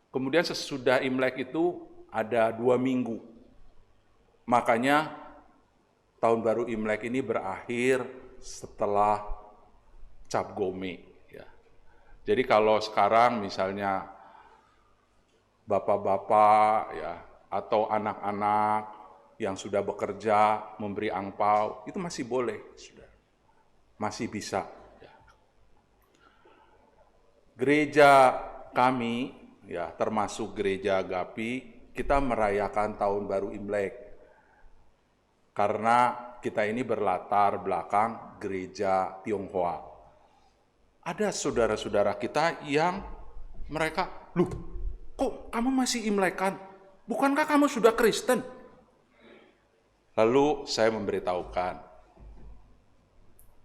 Kemudian sesudah Imlek itu ada 2 minggu. Makanya tahun baru Imlek ini berakhir setelah Cap Gome, ya. Jadi kalau sekarang misalnya bapak-bapak, ya, atau anak-anak yang sudah bekerja memberi angpau, itu masih boleh, sudah, masih bisa. Ya. Gereja kami, ya termasuk gereja Agapi, kita merayakan tahun baru Imlek. Karena kita ini berlatar belakang gereja Tionghoa. Ada saudara-saudara kita yang mereka, "Loh, kok kamu masih Imlekan? Bukankah kamu sudah Kristen?" Lalu saya memberitahukan,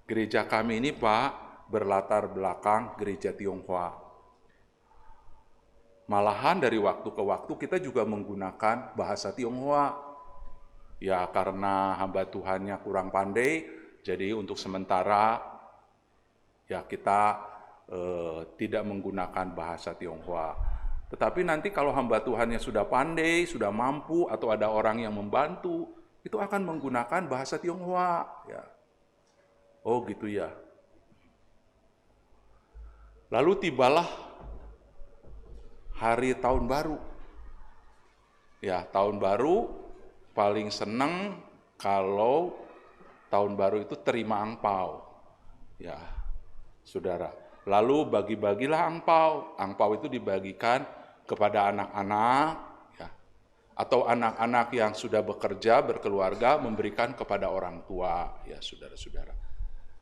gereja kami ini Pak, berlatar belakang gereja Tionghoa. Malahan dari waktu ke waktu kita juga menggunakan bahasa Tionghoa. Ya karena hamba Tuhannya kurang pandai, jadi untuk sementara ya kita tidak menggunakan bahasa Tionghoa. Tetapi nanti kalau hamba Tuhannya sudah pandai, sudah mampu, atau ada orang yang membantu, itu akan menggunakan bahasa Tionghoa. Ya. Oh gitu ya. Lalu tibalah hari tahun baru. Ya, tahun baru paling senang kalau tahun baru itu terima angpau. Ya, saudara. Lalu bagi-bagilah angpau. Angpau itu dibagikan kepada anak-anak, ya, atau anak-anak yang sudah bekerja, berkeluarga, memberikan kepada orang tua, ya saudara-saudara.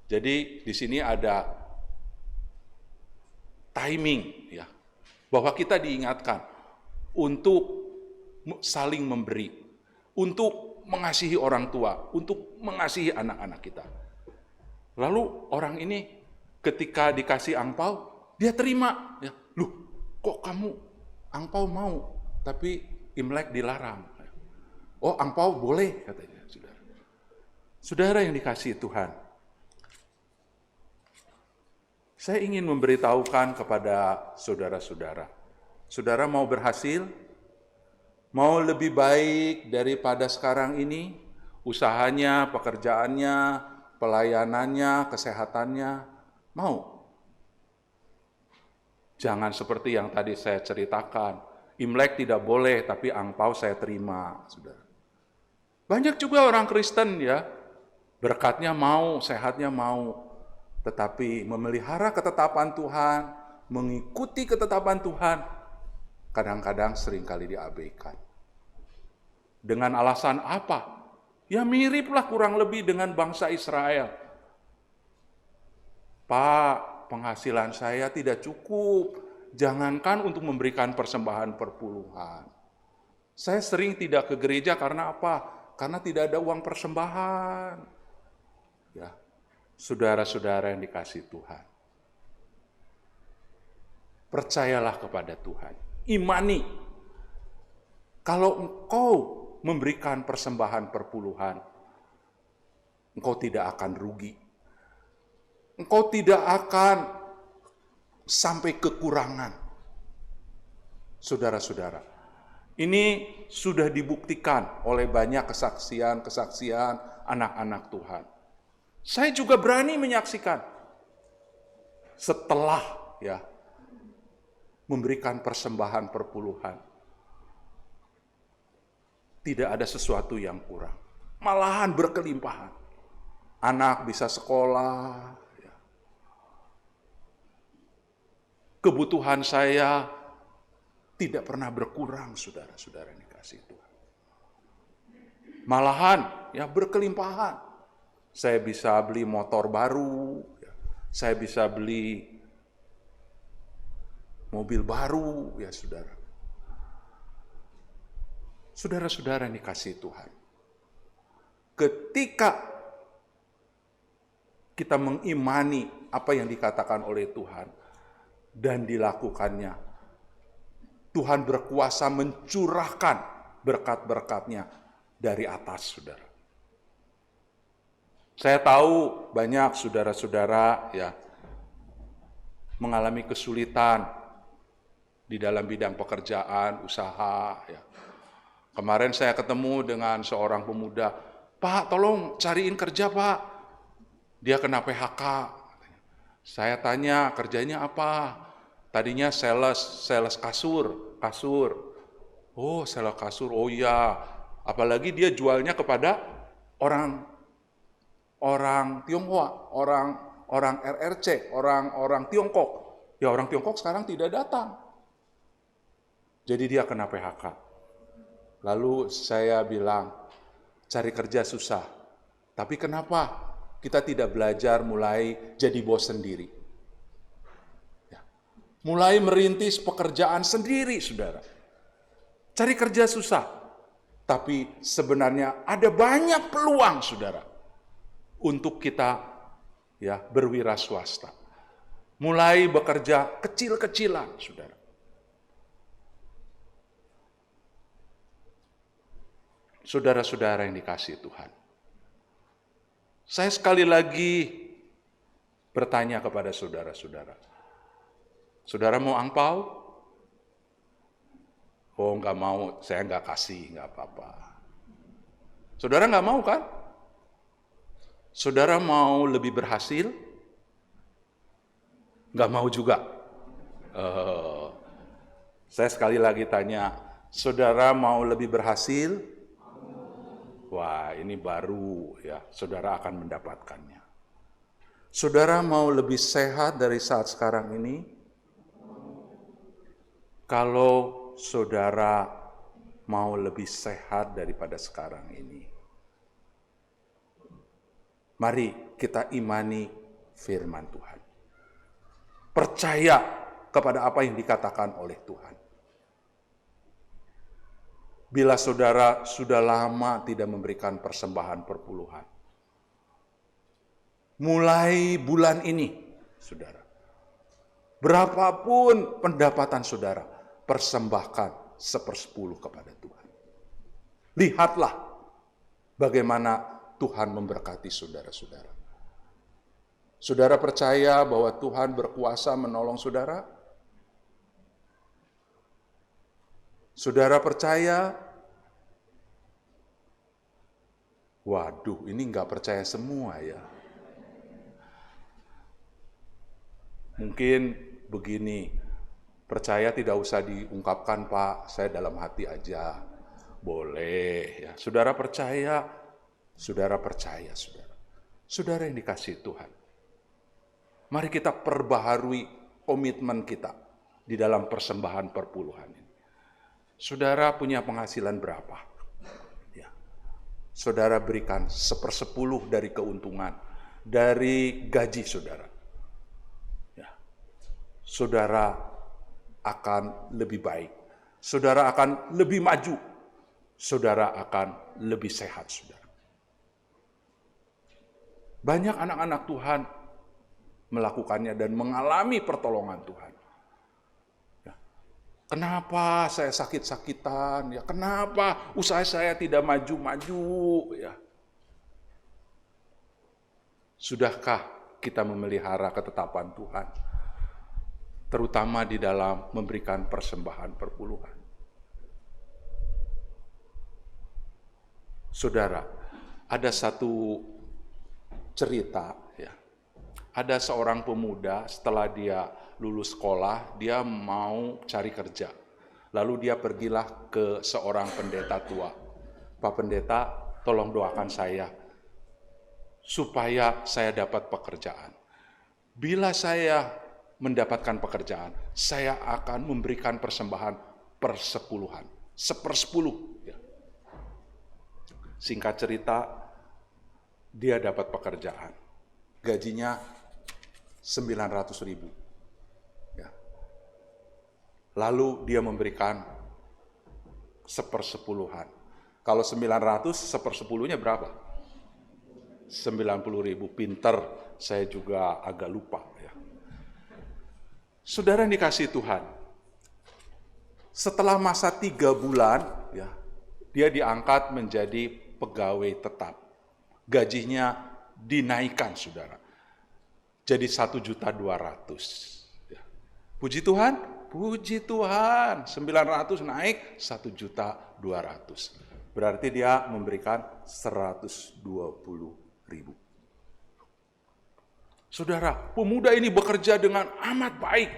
Jadi di sini ada timing, ya, bahwa kita diingatkan untuk saling memberi, untuk mengasihi orang tua, untuk mengasihi anak-anak kita. Lalu orang ini ketika dikasih angpau, dia terima. Ya, "Loh, kok kamu angpau mau, tapi Imlek dilarang?" "Oh, angpau boleh," katanya. Saudara yang dikasihi Tuhan, saya ingin memberitahukan kepada saudara-saudara, saudara mau berhasil? Mau lebih baik daripada sekarang ini, usahanya, pekerjaannya, pelayanannya, kesehatannya, mau? Jangan seperti yang tadi saya ceritakan, Imlek tidak boleh, tapi angpau saya terima. Saudara. Banyak juga orang Kristen ya, berkatnya mau, sehatnya mau, tetapi memelihara ketetapan Tuhan, mengikuti ketetapan Tuhan, kadang-kadang seringkali diabaikan. Dengan alasan apa? Ya miriplah kurang lebih dengan bangsa Israel. "Pak, penghasilan saya tidak cukup, jangankan untuk memberikan persembahan perpuluhan. Saya sering tidak ke gereja karena apa? Karena tidak ada uang persembahan." Ya, saudara-saudara yang dikasihi Tuhan, percayalah kepada Tuhan. Imani, kalau engkau memberikan persembahan perpuluhan, engkau tidak akan rugi. Engkau tidak akan sampai kekurangan. Saudara-saudara, ini sudah dibuktikan oleh banyak kesaksian-kesaksian anak-anak Tuhan. Saya juga berani menyaksikan setelah ya memberikan persembahan perpuluhan, tidak ada sesuatu yang kurang. Malahan berkelimpahan. Anak bisa sekolah. Ya. Kebutuhan saya tidak pernah berkurang, saudara-saudara yang dikasihi Tuhan. Malahan ya berkelimpahan. Saya bisa beli motor baru. Ya. Saya bisa beli mobil baru, ya saudara. Saudara-saudara yang dikasihi Tuhan, ketika kita mengimani apa yang dikatakan oleh Tuhan dan dilakukannya, Tuhan berkuasa mencurahkan berkat-berkatnya dari atas, saudara. Saya tahu banyak saudara-saudara ya mengalami kesulitan di dalam bidang pekerjaan, usaha. Ya. Kemarin saya ketemu dengan seorang pemuda, "Pak, tolong cariin kerja, Pak." Dia kena PHK. Saya tanya, kerjanya apa? Tadinya sales kasur. Oh, sales kasur, oh iya. Apalagi dia jualnya kepada orang Tionghoa, orang RRC, orang Tiongkok. Ya orang Tiongkok sekarang tidak datang. Jadi dia kena PHK. Lalu saya bilang, cari kerja susah. Tapi kenapa kita tidak belajar mulai jadi bos sendiri? Ya. Mulai merintis pekerjaan sendiri, saudara. Cari kerja susah. Tapi sebenarnya ada banyak peluang, saudara, untuk kita ya berwira swasta. Mulai bekerja kecil-kecilan, saudara. Saudara-saudara yang dikasihi Tuhan. Saya sekali lagi bertanya kepada saudara-saudara. Saudara mau angpau? Oh, nggak mau, saya nggak kasih, nggak apa-apa. Saudara nggak mau kan? Saudara mau lebih berhasil? Nggak mau juga. Saya sekali lagi tanya, saudara mau lebih berhasil? Wah, ini baru ya, saudara akan mendapatkannya. Saudara mau lebih sehat dari saat sekarang ini? Kalau saudara mau lebih sehat daripada sekarang ini, mari kita imani firman Tuhan. Percaya kepada apa yang dikatakan oleh Tuhan. Bila saudara sudah lama tidak memberikan persembahan perpuluhan, mulai bulan ini, saudara, berapapun pendapatan saudara, persembahkan 1/10 kepada Tuhan. Lihatlah bagaimana Tuhan memberkati saudara-saudara. Saudara percaya bahwa Tuhan berkuasa menolong saudara? Saudara percaya? Waduh, ini nggak percaya semua ya. Mungkin begini, percaya tidak usah diungkapkan Pak, saya dalam hati aja. Boleh ya. Saudara percaya, saudara. Saudara yang dikasihi Tuhan. Mari kita perbaharui komitmen kita di dalam persembahan perpuluhan ini. Saudara punya penghasilan berapa? Ya. Saudara berikan 1/10 dari keuntungan, dari gaji saudara. Ya. Saudara akan lebih baik. Saudara akan lebih maju. Saudara akan lebih sehat, saudara. Banyak anak-anak Tuhan melakukannya dan mengalami pertolongan Tuhan. Kenapa saya sakit-sakitan? Ya, kenapa usaha saya tidak maju-maju? Ya. Sudahkah kita memelihara ketetapan Tuhan? Terutama di dalam memberikan persembahan perpuluhan. Saudara, ada satu cerita, ya. Ada seorang pemuda setelah dia lulus sekolah, dia mau cari kerja. Lalu dia pergilah ke seorang pendeta tua. Pak Pendeta, tolong doakan saya supaya saya dapat pekerjaan. Bila saya mendapatkan pekerjaan, saya akan memberikan persembahan persepuluhan, 1/10. Ya. Singkat cerita, dia dapat pekerjaan. Gajinya 900.000. Lalu dia memberikan 1/10. Kalau 900, 1/10-nya berapa? 90.000. Pinter, saya juga agak lupa. Ya. Saudara yang dikasihi Tuhan, setelah masa 3 bulan, ya, dia diangkat menjadi pegawai tetap. Gajinya dinaikkan, saudara. Jadi 1.200.000. Ya. Puji Tuhan. Puji Tuhan, 900 naik 1.200.000. Berarti dia memberikan 120.000. Saudara, pemuda ini bekerja dengan amat baik.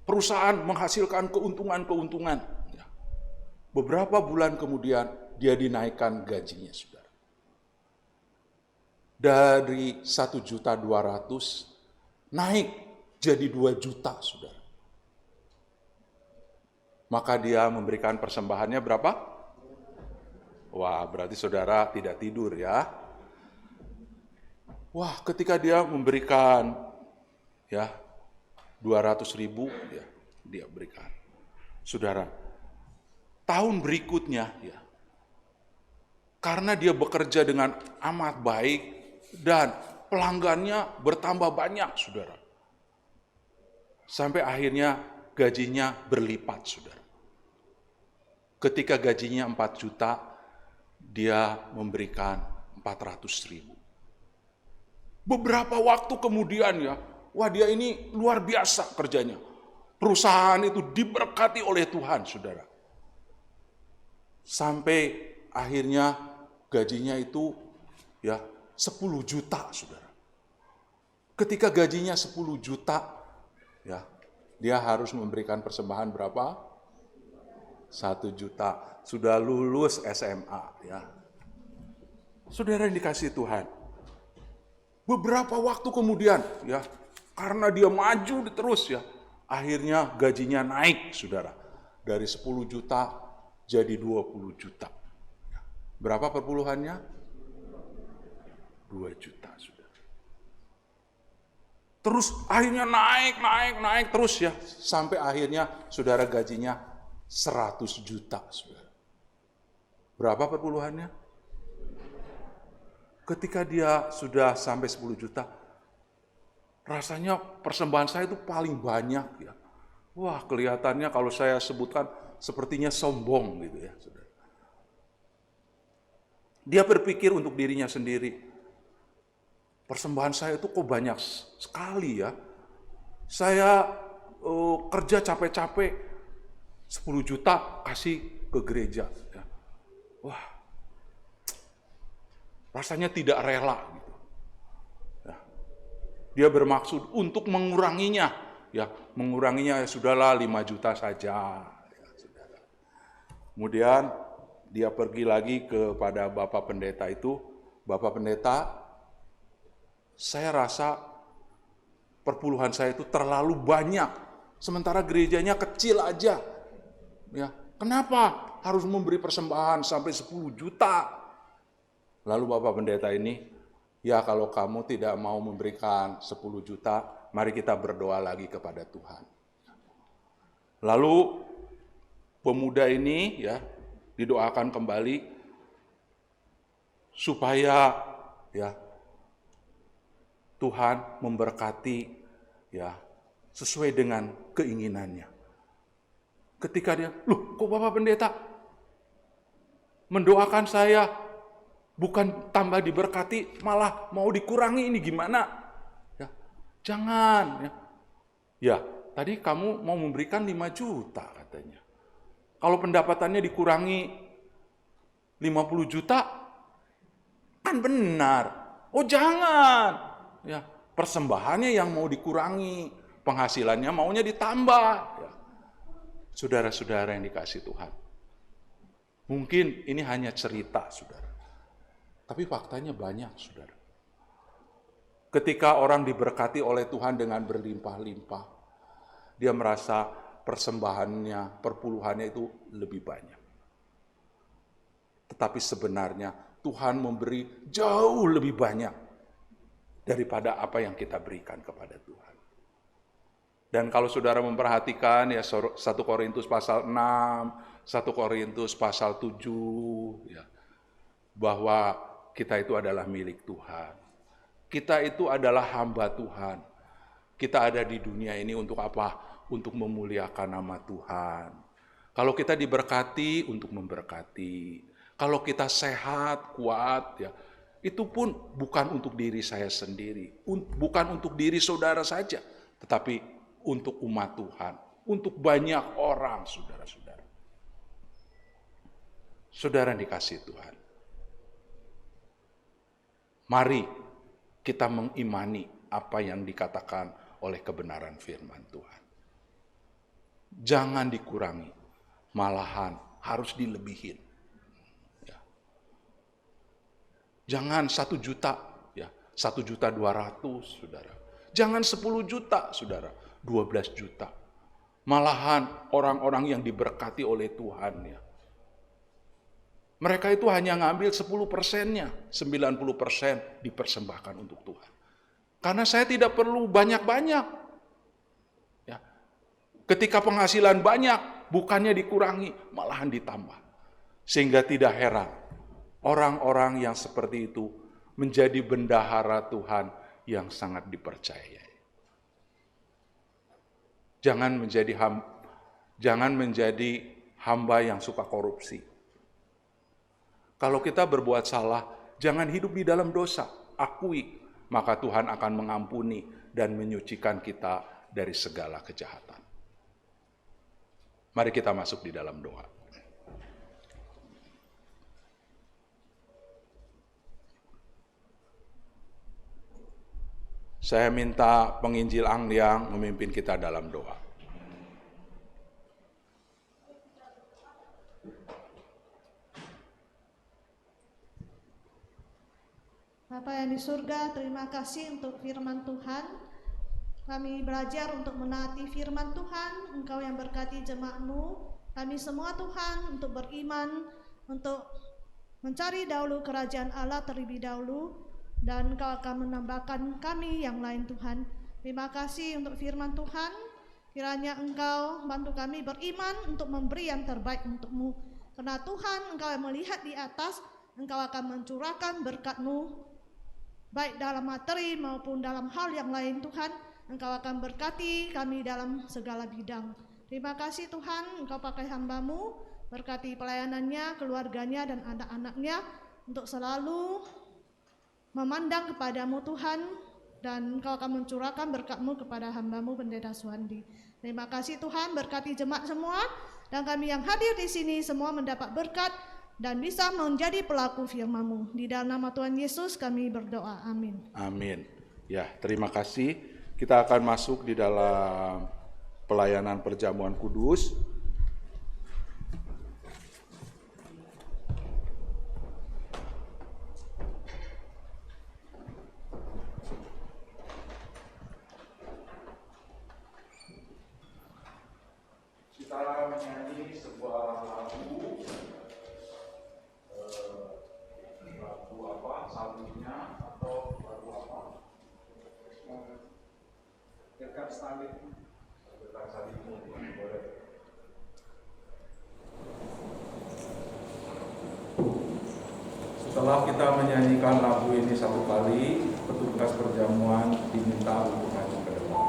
Perusahaan menghasilkan keuntungan-keuntungan. Beberapa bulan kemudian dia dinaikkan gajinya, saudara. Dari 1.200.000 naik jadi 2 juta, saudara. maka dia memberikan persembahannya berapa? Wah, berarti saudara tidak tidur ya. Wah, ketika dia memberikan ya 200.000 ya, dia berikan. Saudara, tahun berikutnya ya, karena dia bekerja dengan amat baik dan pelanggannya bertambah banyak, saudara. Sampai akhirnya gajinya berlipat, saudara. Ketika gajinya 4 juta, dia memberikan 400.000. Beberapa waktu kemudian ya, wah dia ini luar biasa kerjanya. Perusahaan itu diberkati oleh Tuhan, saudara. Sampai akhirnya gajinya itu ya 10 juta, saudara. Ketika gajinya 10 juta, ya, dia harus memberikan persembahan berapa? 1 juta. Sudah lulus SMA, ya. Saudara yang dikasihi Tuhan. Beberapa waktu kemudian, ya, karena dia maju terus ya, akhirnya gajinya naik, saudara. Dari 10 juta jadi 20 juta. Berapa perpuluhannya? 2 juta, saudara. Terus akhirnya naik terus ya. Sampai akhirnya saudara gajinya 100 juta, saudara. Berapa perpuluhannya? Ketika dia sudah sampai 10 juta, rasanya persembahan saya itu paling banyak ya. Wah, kelihatannya kalau saya sebutkan sepertinya sombong gitu ya, saudara. Dia berpikir untuk dirinya sendiri, persembahan saya itu kok banyak sekali ya. Saya kerja capek-capek 10 juta kasih ke gereja. Ya. Wah, rasanya tidak rela gitu. Ya. Dia bermaksud untuk menguranginya. Ya, menguranginya ya sudahlah 5 juta saja. Ya, saudara. Kemudian dia pergi lagi kepada Bapak Pendeta itu. Bapak Pendeta, saya rasa perpuluhan saya itu terlalu banyak. Sementara gerejanya kecil aja. Ya, kenapa harus memberi persembahan sampai 10 juta? Lalu Bapak Pendeta ini, ya kalau kamu tidak mau memberikan 10 juta, mari kita berdoa lagi kepada Tuhan. Lalu pemuda ini ya didoakan kembali supaya ya Tuhan memberkati ya sesuai dengan keinginannya. Ketika dia, loh kok Bapak Pendeta mendoakan saya bukan tambah diberkati, malah mau dikurangi, ini gimana? Ya, jangan. Ya, tadi kamu mau memberikan 5 juta katanya. Kalau pendapatannya dikurangi 50 juta, kan benar. Oh jangan. Ya, persembahannya yang mau dikurangi, penghasilannya maunya ditambah. Ya. Saudara-saudara yang dikasihi Tuhan. Mungkin ini hanya cerita, saudara. Tapi faktanya banyak, saudara. Ketika orang diberkati oleh Tuhan dengan berlimpah-limpah, dia merasa persembahannya, perpuluhannya itu lebih banyak. Tetapi sebenarnya Tuhan memberi jauh lebih banyak daripada apa yang kita berikan kepada Tuhan. Dan kalau saudara memperhatikan ya 1 Korintus pasal 6, 1 Korintus pasal 7, ya, bahwa kita itu adalah milik Tuhan. Kita itu adalah hamba Tuhan. Kita ada di dunia ini untuk apa? Untuk memuliakan nama Tuhan. Kalau kita diberkati, untuk memberkati. Kalau kita sehat, kuat, ya, itu pun bukan untuk diri saya sendiri. Bukan untuk diri saudara saja. Tetapi untuk umat Tuhan. Untuk banyak orang, saudara-saudara. Saudara yang dikasihi Tuhan. Mari kita mengimani apa yang dikatakan oleh kebenaran firman Tuhan. Jangan dikurangi, malahan harus dilebihin. Ya. Jangan 1 juta, ya, 1.200.000, saudara. Jangan 10 juta, saudara, 12 juta. Malahan orang-orang yang diberkati oleh Tuhan ya. Mereka itu hanya ngambil 10%-nya, 90% dipersembahkan untuk Tuhan. Karena saya tidak perlu banyak-banyak. Ya. Ketika penghasilan banyak, bukannya dikurangi, malahan ditambah. Sehingga tidak heran, orang-orang yang seperti itu menjadi bendahara Tuhan yang sangat dipercayai. Jangan menjadi hamba yang suka korupsi. Kalau kita berbuat salah, jangan hidup di dalam dosa, akui, maka Tuhan akan mengampuni dan menyucikan kita dari segala kejahatan. Mari kita masuk di dalam doa. Saya minta penginjil Angliang memimpin kita dalam doa. Bapa yang di surga, terima kasih untuk firman Tuhan. Kami belajar untuk menaati firman Tuhan, Engkau yang berkati jemaat-Mu. Kami semua Tuhan untuk beriman, untuk mencari dahulu kerajaan Allah terlebih dahulu, dan Engkau akan menambahkan kami yang lain Tuhan. Terima kasih untuk firman Tuhan. Kiranya Engkau bantu kami beriman untuk memberi yang terbaik untuk-Mu. Karena Tuhan, Engkau yang melihat di atas, Engkau akan mencurahkan berkat-Mu, baik dalam materi maupun dalam hal yang lain Tuhan. Engkau akan berkati kami dalam segala bidang. Terima kasih Tuhan, Engkau pakai hamba-Mu, berkati pelayanannya, keluarganya dan anak-anaknya, untuk selalu memandang kepadamu Tuhan, dan Engkau akan mencurahkan berkat-Mu kepada hamba-Mu Pendeta Suhandi. Terima kasih Tuhan, berkati jemaat semua, dan kami yang hadir di sini semua mendapat berkat dan bisa menjadi pelaku firman-Mu. Di dalam nama Tuhan Yesus kami berdoa. Amin. Amin. Ya, terima kasih. Kita akan masuk di dalam pelayanan perjamuan kudus. Kita menyanyi sebuah lagu. Lagu apa? Salminya atau lagu apa? Dekat salib. Dekat salibmu, boleh. Setelah kita menyanyikan lagu ini satu kali, petugas perjamuan diminta untuk maju ke depan.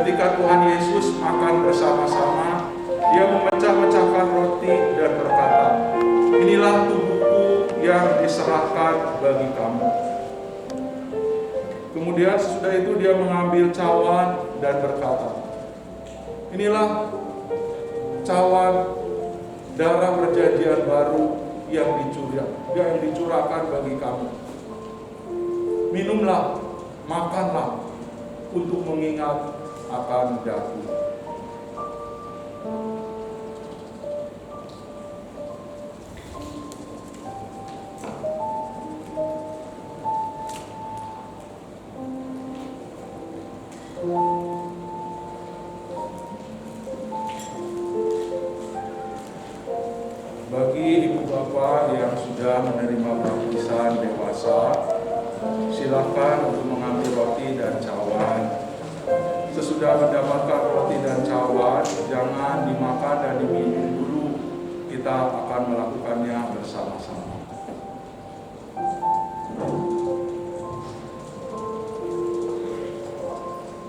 ketika Tuhan Yesus makan bersama-sama Dia memecah-mecahkan roti dan berkata, "Inilah tubuhku yang diserahkan bagi kamu." Kemudian sesudah itu dia mengambil cawan dan berkata, "Inilah cawan darah perjanjian baru yang dicurahkan bagi kamu. Minumlah, makanlah untuk mengingat akan daku." Bagi ibu bapak yang sudah menerima baptisan dewasa, silakan untuk mengambil roti dan cawan. Sesudah mendapatkan roti dan cawan, jangan dimakan dan diminum dulu. Kita akan melakukannya bersama-sama.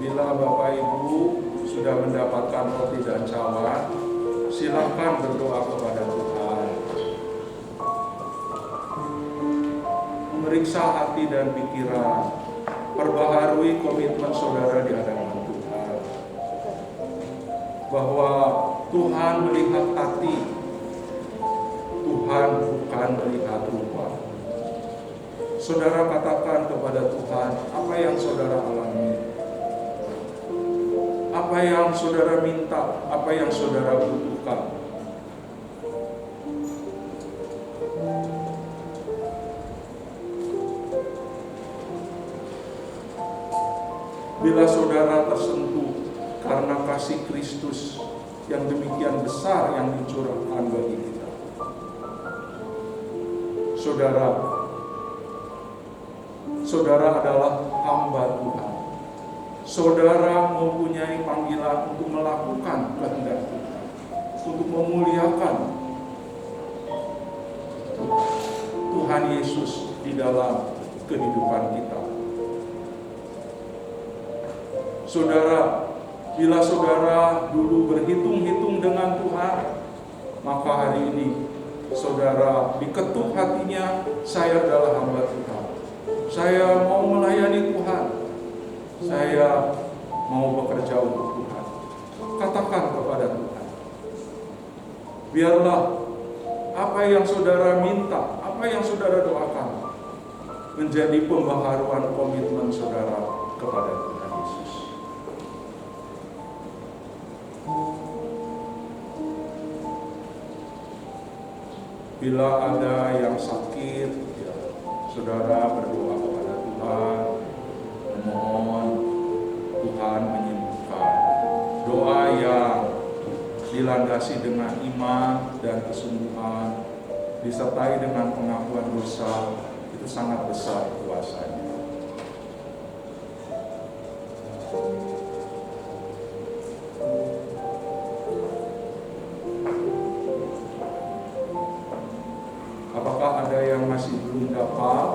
Bila Bapak Ibu sudah mendapatkan roti dan cawan, silakan berdoa kepada Tuhan. Memeriksa hati dan pikiran, perbaharui komitmen saudara di hadapan Tuhan. Bahwa Tuhan melihat hati, Tuhan bukan melihat rupa. Saudara katakan kepada Tuhan apa yang saudara alami, apa yang saudara minta, apa yang saudara butuhkan. Bila saudara tersentuh karena kasih Kristus yang demikian besar yang dicurahkan bagi kita, saudara adalah hamba Tuhan. Saudara mempunyai panggilan untuk melakukan kehendak Tuhan, untuk memuliakan Tuhan Yesus di dalam kehidupan kita. Saudara, bila saudara dulu berhitung-hitung dengan Tuhan, maka hari ini saudara diketuk hatinya, saya adalah hamba Tuhan. Saya mau melayani Tuhan. Saya mau bekerja untuk Tuhan. Katakan kepada Tuhan. Biarlah apa yang saudara minta, apa yang saudara doakan, menjadi pembaharuan komitmen saudara kepada Tuhan Yesus. Bila ada yang sakit, ya, saudara berdoa kepada Tuhan, memohon Tuhan menyembuhkan. Doa yang dilandasi dengan iman dan kesungguhan, disertai dengan pengakuan dosa, itu sangat besar kuasanya. Apakah ada yang masih belum dapat?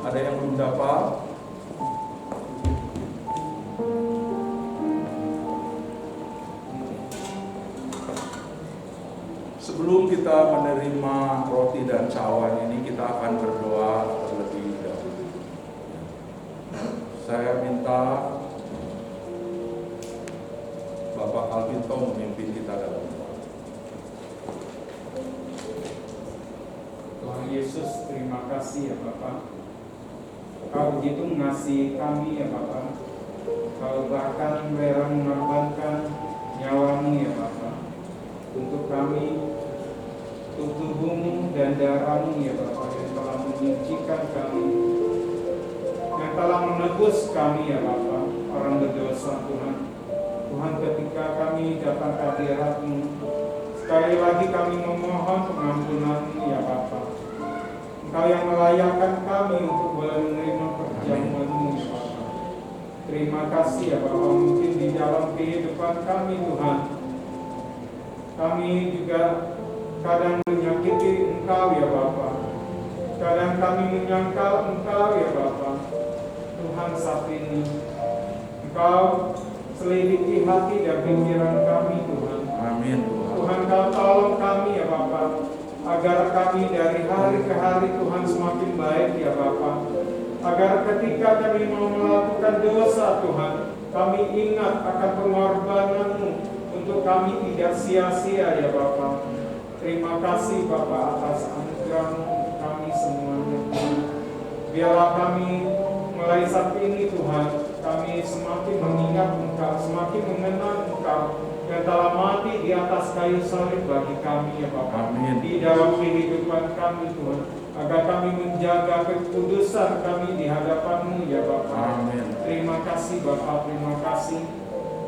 Ada yang belum dapat? Sebelum kita menerima roti dan cawan ini, kita akan berdoa terlebih dahulu. Saya minta Bapak Alvinto memimpin kita dalam doa. Tuhan Yesus, terima kasih ya Bapak. Kau begitu mengasihi kami ya Bapak. Kau bahkan rela mengorbankan nyawamu ya Bapak, untuk kami, untuk tubuhmu dan darahmu ya Bapak, yang telah menyucikan kami, yang telah menebus kami ya Bapak, orang berdosa Tuhan. Tuhan, ketika kami datang ke hadirat-Mu, sekali lagi kami memohon pengampunan-Mu ya Bapak. Engkau yang melayakkan kami untuk boleh menerima perjamuan-Mu ya Bapak. Terima kasih ya Bapak, mungkin di dalam kehidupan kami Tuhan, kami juga kadang menyakiti Engkau ya Bapak. Tuhan, kami menyangkal Engkau ya Bapa. Tuhan, saat ini Engkau selidiki hati dan pikiran kami Tuhan. Amin Tuhan. Tuhan, Kau tolong kami ya Bapa, agar kami dari hari ke hari Tuhan semakin baik ya Bapa. Agar ketika kami mau melakukan dosa Tuhan, kami ingat akan pengorbanan-Mu untuk kami tidak sia-sia ya Bapa. Terima kasih Bapa atas anugerah-Mu kami semuanya Tuhan. Biarlah kami mulai saat ini Tuhan, kami semakin mengingat Engkau, semakin mengenal Engkau yang telah mati di atas kayu salib bagi kami ya Bapa. Amin. Di dalam kehidupan kami Tuhan, agar kami menjaga kekudusan kami di hadapan-Mu ya Bapa. Amin. Terima kasih Bapa, terima kasih.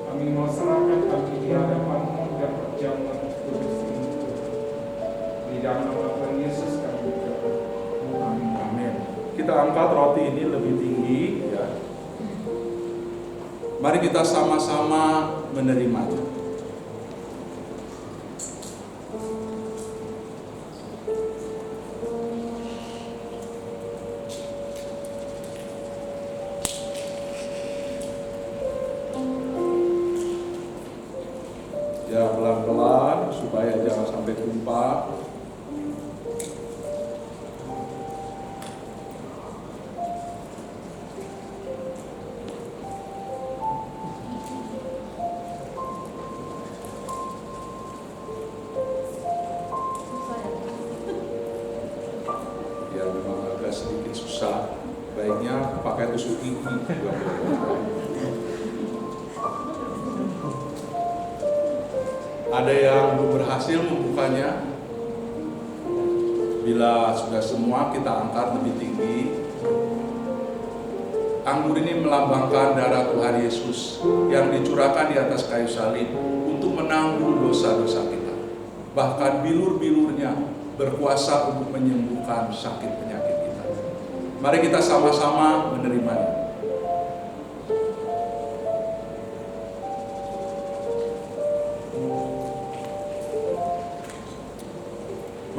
Kami mau serahkan kami di hadapan-Mu dan perjamuan kudus ini Tuhan. Di dalam nama Tuhan Yesus kami berdoa. Amin. Amin. Kita angkat roti ini lebih tinggi ya. Mari kita sama-sama menerimanya. Ya, pelan-pelan supaya jangan sampai tumpah. Ya, memang agak sedikit susah. Baiknya pakai tusuk gigi. Ada yang belum berhasil membukanya? Bila sudah semua, kita angkat lebih tinggi. Anggur ini melambangkan darah Tuhan Yesus yang dicurahkan di atas kayu salib untuk menanggung dosa-dosa kita. Bahkan bilur-bilurnya berkuasa untuk menyembuhkan sakit penyakit kita. Mari kita sama-sama menerimanya.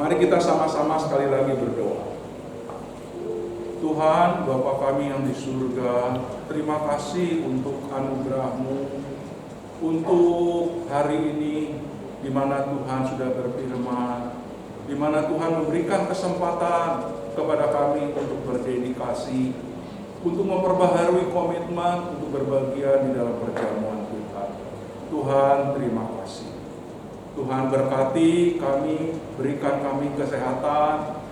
Mari kita sama-sama sekali lagi berdoa. Tuhan, Bapa kami yang di surga, terima kasih untuk anugerah-Mu, untuk hari ini di mana Tuhan sudah berfirman, di mana Tuhan memberikan kesempatan kepada kami untuk berdedikasi, untuk memperbaharui komitmen, untuk berbagian di dalam perjamuan Tuhan. Tuhan, terima kasih. Tuhan berkati kami, berikan kami kesehatan.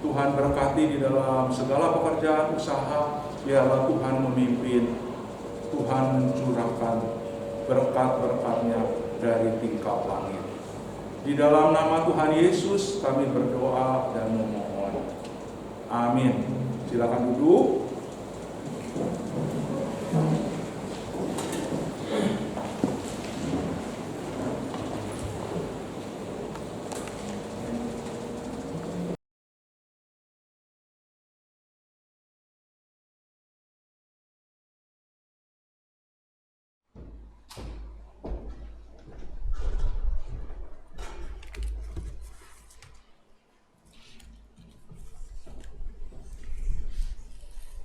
Tuhan berkati di dalam segala pekerjaan usaha. Biarlah Tuhan memimpin. Tuhan mencurahkan berkat-berkat-Nya dari tingkap langit. Di dalam nama Tuhan Yesus kami berdoa dan memohon. Amin. Silakan duduk.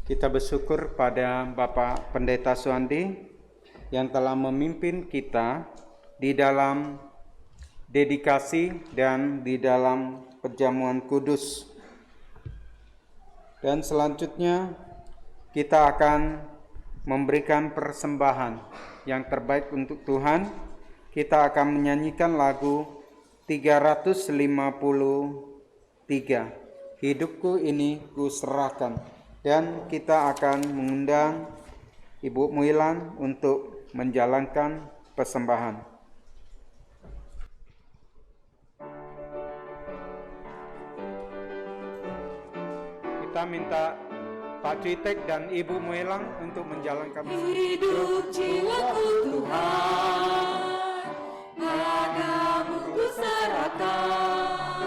Kita bersyukur pada Bapak Pendeta Suandi yang telah memimpin kita di dalam dedikasi dan di dalam perjamuan kudus. Dan selanjutnya kita akan memberikan persembahan yang terbaik untuk Tuhan. Kita akan menyanyikan lagu 353, Hidupku ini kuserahkan. Dan kita akan mengundang Ibu Muilan untuk menjalankan persembahan. Kita minta Pak Cuitek dan Ibu Muilan untuk menjalankan Hidup jiwaku Tuhan, padamu ku serahkan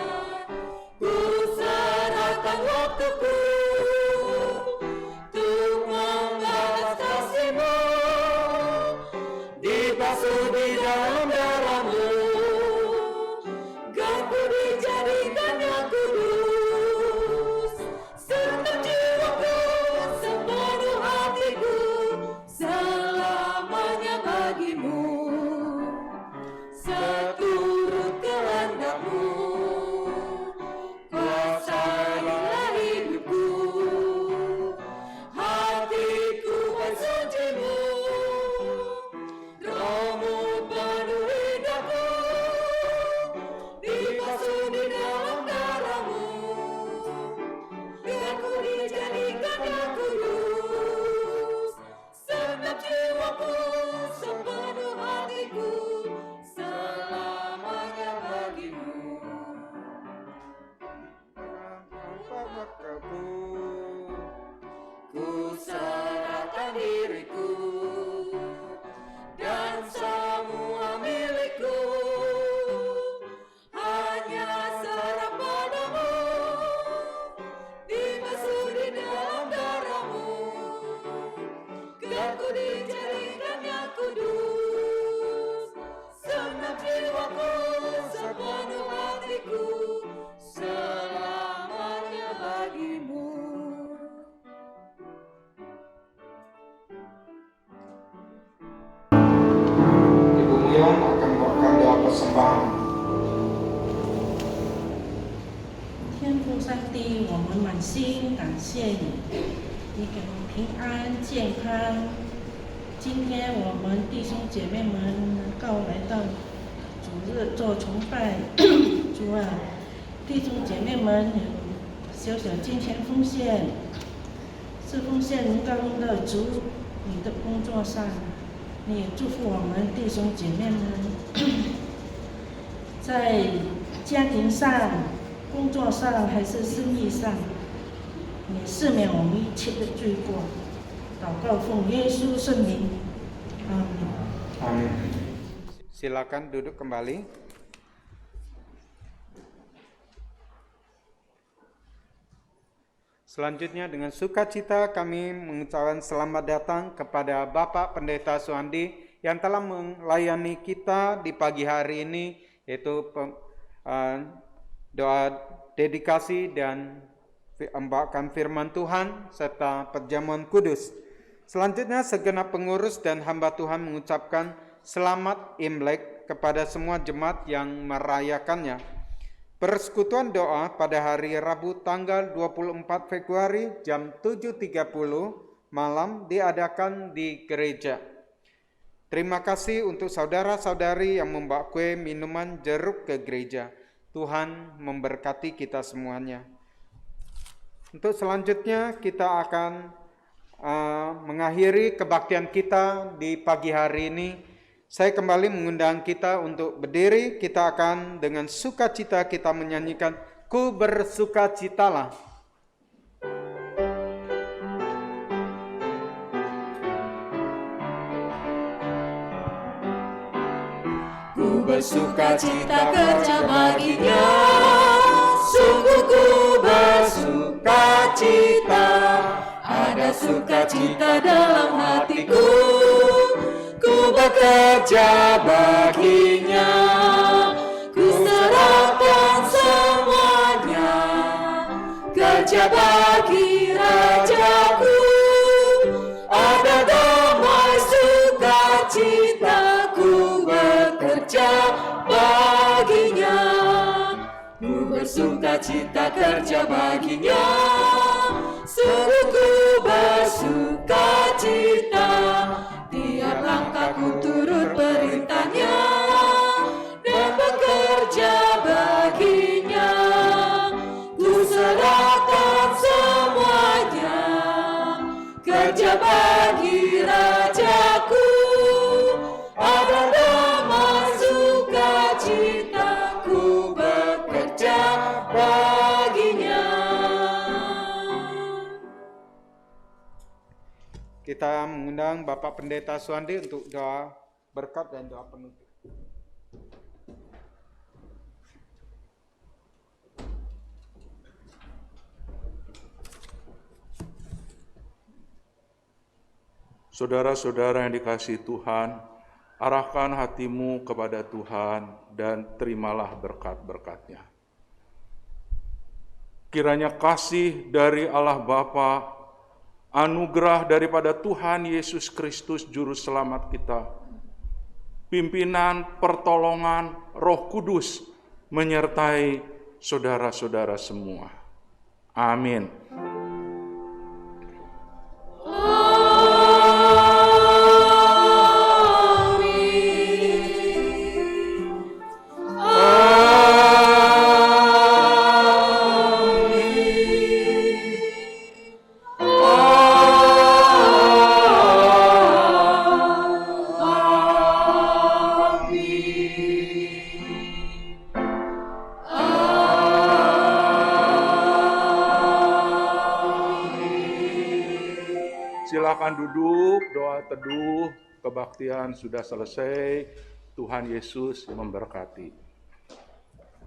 waktuku. Di dalam darah-Mu, Engkau dijadikan yang kudus, 帝，我们满心感谢你，你给我们平安健康。今天我们弟兄姐妹们能够来到主日做崇拜，主啊，弟兄姐妹们有小小金钱奉献，是奉献能够用到主你的工作上，你也祝福我们弟兄姐妹们，在家庭上、工作上还是生意上，你赦免我们一切的罪过。祷告奉耶稣圣名，阿门。 Amin. Silakan duduk kembali. Selanjutnya dengan sukacita kami mengucapkan selamat datang kepada Bapak Pendeta Suandi yang telah melayani kita di pagi hari ini, yaitu doa dedikasi dan membawakan firman Tuhan serta perjamuan kudus. Selanjutnya segenap pengurus dan hamba Tuhan mengucapkan selamat Imlek kepada semua jemaat yang merayakannya. Persekutuan doa pada hari Rabu tanggal 24 Februari jam 7.30 malam diadakan di gereja. Terima kasih untuk saudara-saudari yang membawa kue, minuman, jeruk ke gereja. Tuhan memberkati kita semuanya. Untuk selanjutnya kita akan mengakhiri kebaktian kita di pagi hari ini. Saya kembali mengundang kita untuk berdiri. Kita akan dengan sukacita kita menyanyikan Ku bersukacitalah. Ku bersukacita kerja baginya, sungguh ku bersukacita. Ada sukacita dalam hatiku, ku bekerja baginya. Ku serahkan semuanya, kerja bagi Rajaku. Ada damai sukacita, ku bekerja baginya. Ku bersukacita kerja baginya, sungguh ku bersukacita. Tiap langkahku turut perintahnya dan bekerja baginya. Ku serahkan semuanya, kerja bagi Rajaku. Ada damai sukacita, ku bekerja baginya. Kita mengundang Bapak Pendeta Suandi untuk doa berkat dan doa penutup. Saudara-saudara yang dikasihi Tuhan, arahkan hatimu kepada Tuhan dan terimalah berkat-berkat-Nya. Kiranya kasih dari Allah Bapa, anugerah daripada Tuhan Yesus Kristus Juru Selamat kita, pimpinan, pertolongan, Roh Kudus menyertai saudara-saudara semua. Amin. Silakan duduk, doa teduh, kebaktian sudah selesai. Tuhan Yesus memberkati.